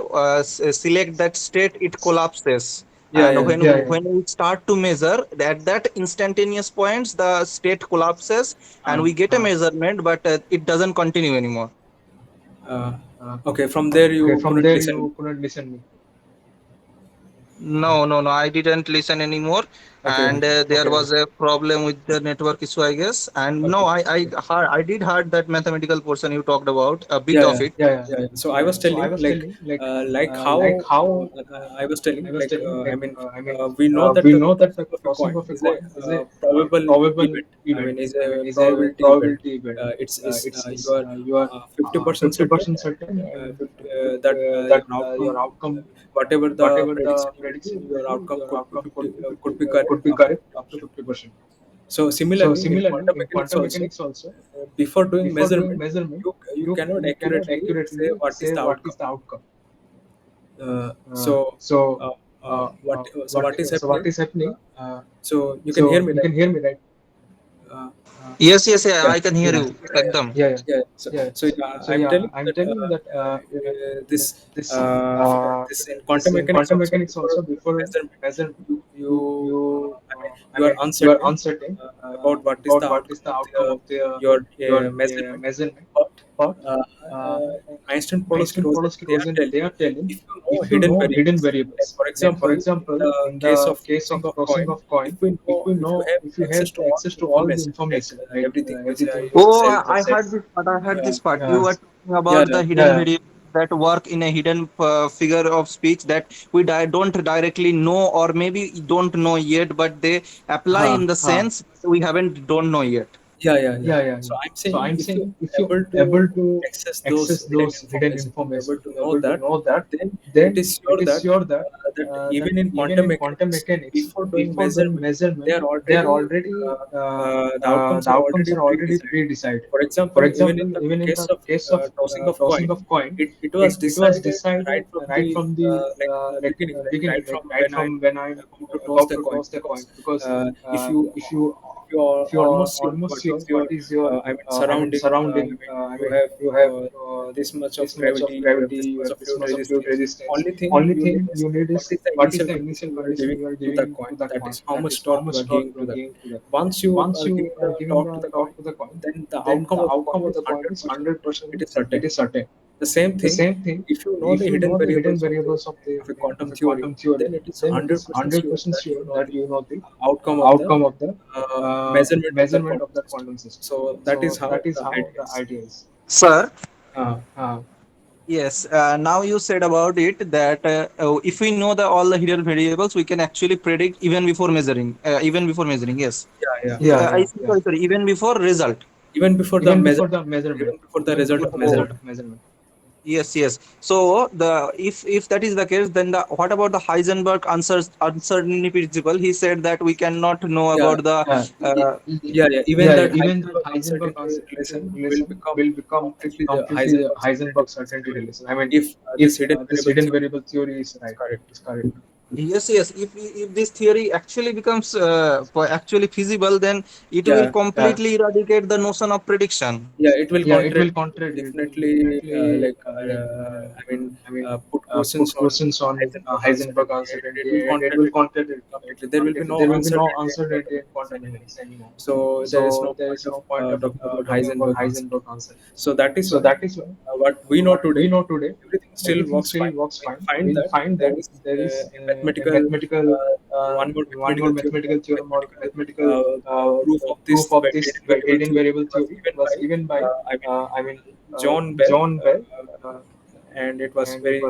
select that state, it collapses, yeah, and yeah, yeah, yeah. when we start to measure at that instantaneous points, the state collapses, and uh, we get a measurement, but it doesn't continue anymore. uh, Uh, okay. From there okay, you from couldn't there listen. you couldn't listen me. No, no, no. I didn't listen anymore, Okay, and there Okay, was a problem with the network issue, I guess. And no, okay, I okay. I did heard that mathematical portion you talked about a bit Yeah, of yeah, it. yeah, yeah. yeah, yeah. So I was So I telling, was like, telling like like how how I was telling, I was like, telling I like mean, I mean we know that we the know that the tossing of a tossing coin of a is a coin is a probable probable event. I event. mean, is I mean, a is a probability event. probability event. It's is It's you are you are 50% certain, 50% and certain, and 50, that that your outcome, your outcome, whatever the whatever the prediction you will prediction do, you will your do, outcome your could be outcome 50 could be could correct be up to correct up to 50%. 50%. So So similarly, in similarly, quantum in mechanics quantum also, mechanics also, before doing before doing measurement, measurement, you cannot you cannot accurately say accurately what is say the what outcome. is the outcome. So So uh, what is what happening? is happening? So you can hear So me, you right? can hear me, right? Uh, Yes, yes, yeah, Yeah, I can hear yeah, you. Ekdam. yeah. So yeah, I'm telling that this this in quantum mechanics also before measurement, you are uncertain about what is the outcome of your measurement. But Einstein Podolsky Rosen, they are telling if you know hidden variables, like for example, in the case of tossing of coin, if we know if you have access to all the information, like everything which I Oh, said, I heard this part. I heard uh, this part. You were talking yeah, about the hidden variables that work in a hidden figure of speech that don't directly know, or maybe don't know yet, but they apply huh, in the sense we haven't don't know yet. yeah. So I'm saying if you're able to access those hidden information, if you're able to know that, then it is sure that even in quantum mechanics, before doing measurement, they are already the outcomes are already pre-decided. For example, even in the case of tossing of coin, it was decided right from the beginning, like right from when I'm about to toss the coin, because if you are almost sure what is your surrounding. You have this much of gravity, you have this much of fluid resistance. Only thing you need is what is the initial condition you are giving to the coin, that is how much torque you are giving to the coin. Once you are giving the torque to the coin, then the outcome of the coin is 100%, it is certain. The same thing, if you know the hidden variables of a quantum theory, then it is 100% sure that you know the outcome of the measurement of the quantum system. So that is how the idea is. Sir, Uh, yes. Now you said about it that if we know all the hidden variables, we can actually predict even before measuring. Even before measuring, yes. yeah. Sorry, even before result. Even before the measurement, even before the result of Oh, measurement. yes, yes. So the if that is the case, then the what about the Heisenberg uncertainty principle? He said that we cannot know Yeah, about the y- uh, yeah. Even that Heisenberg uncertainty relation will become completely the Heisenberg certainty relation if this hidden variable theory is correct. yes, yes. If this theory actually becomes actually feasible, then it will Yeah, completely eradicate the notion of prediction. it will contradict. It will definitely put questions on Heisenberg uncertainty, and it will contradict completely. There will be no uncertainty in quantum mechanics anymore. So there is no point of talking about Heisenberg uncertainty. So that is why what we know today, everything still works fine. We find that there is a mathematical one more mathematical theorem, one mathematical proof of this hidden variable theory was given by John Bell, and it was very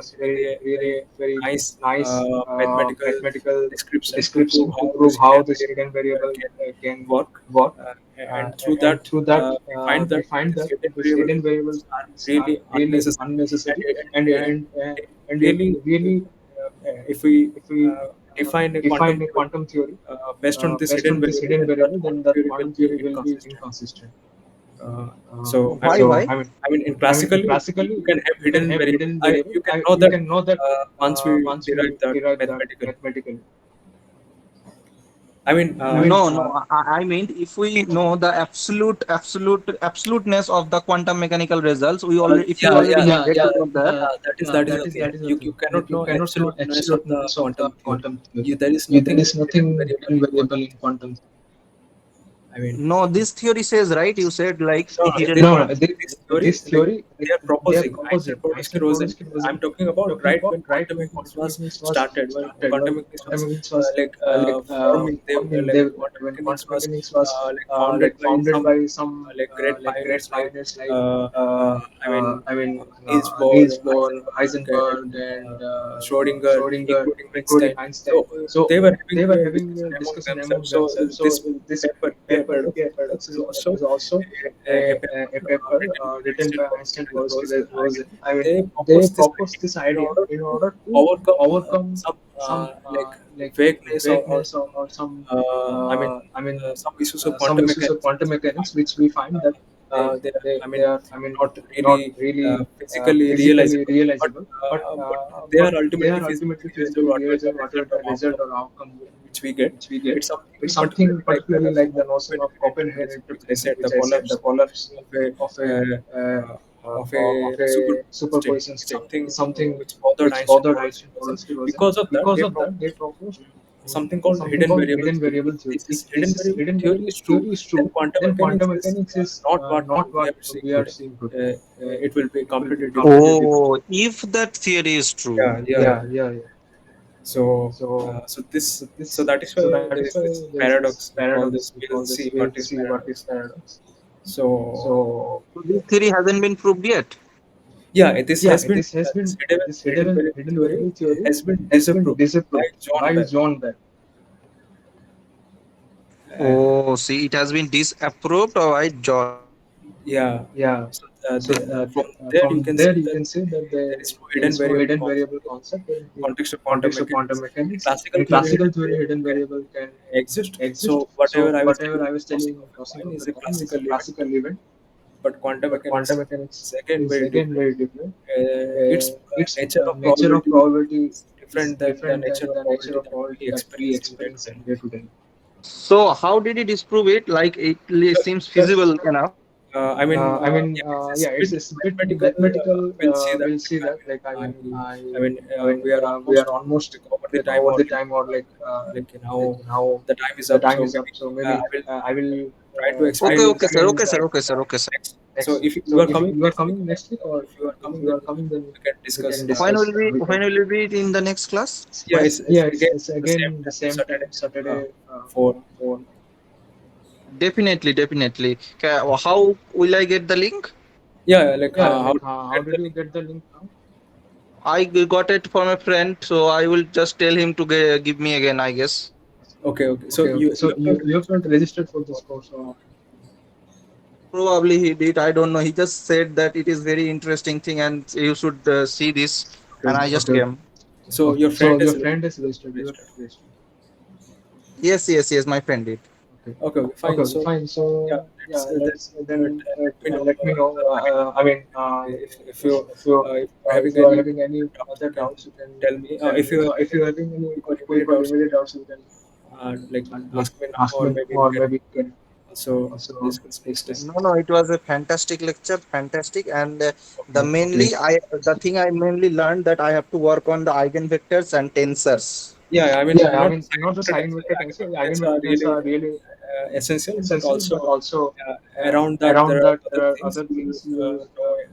nice mathematical description to prove how this hidden variable can work. And through that, we find that these hidden variables are really unnecessary, and they really, if we define a quantum theory based on this hidden variable, then that quantum theory will be inconsistent. So Why? in classically, you can have hidden variable. You can know that once we derive that mathematically. No, no. I mean, if we know the absoluteness of the quantum mechanical results, we already if we already get to know that. That is the thing. You cannot know absoluteness of the quantum theory. There is nothing hidden variable in quantum theory. I mean, No, this theory says right. You said like no, hidden. this theory, like they are proposing Einstein, Podolsky, Rosen. I'm talking about right when quantum mechanics was started. When quantum mechanics was forming, like when quantum mechanics was like founded by some like great pioneers like uh, I mean Niels Bohr, Heisenberg, and Schrodinger, including Einstein. So they were having a discussion among themselves. So this paper here paradox is also a paper written by Einstein Podolsky and Rosen. They proposed this idea in order to overcome some like vagueness or some some issues of quantum mechanics which we find that they are not really physically realizable, but they are ultimately physically realizable whatever the outcome which we get, which we get. it's It's something something particularly like the particularly notion like the of notion of Copenhagen Copenhagen interpretation, which I interpretation, said, the which I said, the collapse collapse of a of a uh, of a superposition state superposition is state something is something which bothered which Einstein bothered for us Einstein for because us to was because of that because they of that they proposed proposed something called something hidden called variable hidden theory. variable If theory. this If is this hidden is variable hidden theory variable is true, theory is then true, quantum then mechanics quantum is mechanics is not what not we what are seeing we are today. seeing today. It will be It will completely be different. completely different. Oh, if that theory is true. Yeah, yeah, yeah. Yeah, yeah, yeah. So, So, so this, so so this, that is so why that there is is why this there is this paradox. We call paradox. this. We We'll call this. see We'll what is see what is paradox. paradox. So, So, So this theory hasn't been proved yet. yeah, this yeah, has been this has this been hidden variable hidden theory variable theory has been has been disapproved by disapproved John by Bell. John Bell. Uh, Oh, see, it has been disapproved by John Bell. yeah. Yeah. So So from there you from can there see you that can say that there is no there hidden is no variable hidden concept variable concept in context of quantum context of quantum mechanics. In mechanics. classical In theory, classical hidden theory, variable hidden can variable can exist. exist. So whatever So I was whatever telling I you, was telling tossing you, of a tossing coin of is a a coin is a classical event, classical event, but quantum but quantum mechanics mechanics is again is very again different. very different. Its Its nature of nature of probability probability is is different than the different nature than of the nature probability of that we probability that we experience in day to experience day. in day to day. So how did he disprove it? Like it So, seems feasible enough. I mean, I mean, yeah, it's yeah, a bit it's a bit mathematical. mathematical. We'll see that. We'll see Like, that. Like I mean, we are we are almost almost like over the like time, over or the time, or now like now the time is the up. time So is up. maybe So maybe I will I will try to try explain Okay, to you okay, that sir. explain you Okay, sir. that Okay, sir. Okay, sir. next. So next. if you So are if coming you are next week, coming next week, or if you are if coming, you then are coming, then we can we discuss. can When discuss. will we We when can. will we be in the next class? Yeah, It's again it's the same again the time, same Saturday, time, Saturday, for for. Definitely, definitely. How will I get the link? yeah, like Yeah, how like to how get did the you link. get the link now? I got it from a friend, so I will just tell him to give me again, I guess. Okay, okay. So Okay, okay. you So have not you have registered not for this registered for this course. course, or Probably he did. I don't know. He just said that it is very interesting thing and you should see this. And Okay, I just okay, okay. came. so Okay. your So friend your is friend registered. is You have registered. not You have registered. not registered. Yes, yes, yes. My friend did. Okay. Okay, okay, Okay, fine. okay, So fine. yeah, So yeah, let's let's then let me know let me know. if you if you're If having you are any having any doubts, you other can doubts, you can tell me. tell If me. you have If any you are having any quick or quick immediate or doubts, immediate doubts, you can like like ask me now, ask or me now, maybe we or can maybe you can also also discuss next time. discuss. No, no, it was a fantastic lecture, fantastic. And the Okay, Okay. mainly I the thing I mainly learned that I have to work on the eigenvectors and tensors. yeah, I mean Yeah, I not mean, not just eigenvector tensor. eigenvectors are Eigenvector tensor really are really essential, but essential, also but also around that there around are that other there are things other you will things you will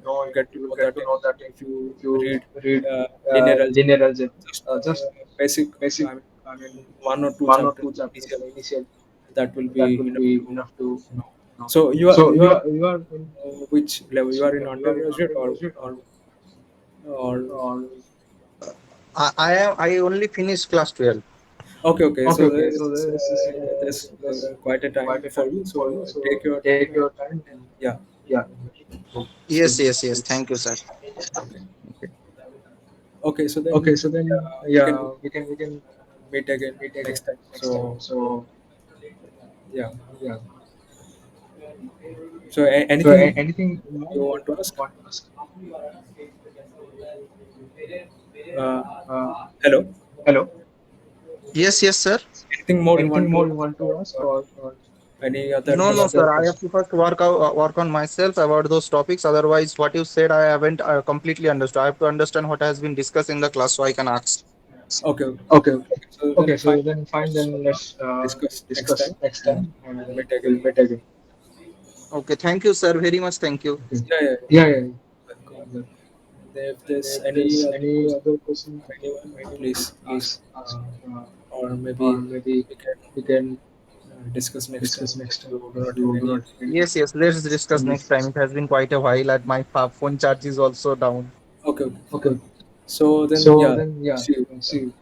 know. you get to You will know get that to know that if you if you read read linear algebra, linear algebra, just just basic, basic, I mean, I mean, one or two one or chapters two chapters initial, initial, that will that be will enough be to enough to know. know. So So you are you are in which level? You which are in level? You are in undergraduate, undergraduate, or or I only finished class 12. okay, okay. okay, So okay. So there's there's quite a quite time a for time you. for So you. So take your time, take and your time, and yeah, yeah, Yes, it's yes, yes. it's Thank you, sir. okay, okay. okay. So Okay, then so then we can yeah, we can meet again meet again next time. next time. So So yeah. yeah. So So anything anything more you you want to ask? want to ask? Uh, Uh, hello. Hello. Yes, yes, sir. Anything more you Anything want to more you ask, want to ask, or any other No, any no, question? other sir. I have question? to first work on myself about those topics. Otherwise, what you said, I haven't completely understood. I have to understand what has been discussed in the class so I can ask. Okay, okay. Okay, okay. Okay, so then Okay, fine. so then fine. Let's Then let's discuss next discuss time next and time, and meet we'll again. meet again. Okay, thank you, sir. Very much thank you. Okay. Yeah, yeah, Yeah, yeah. welcome. Yeah. Well, If there's if any there's other any question other question from anyone, from anyone, please ask, please ask, or or maybe maybe we can we can discuss next time discuss if next time you do if not have you do any. not have Yes, yes. Let's discuss any. next time. It has been quite a while, and my phone charge is also down. Okay, okay. Okay. So then, So yeah, then, yeah, see you. see you.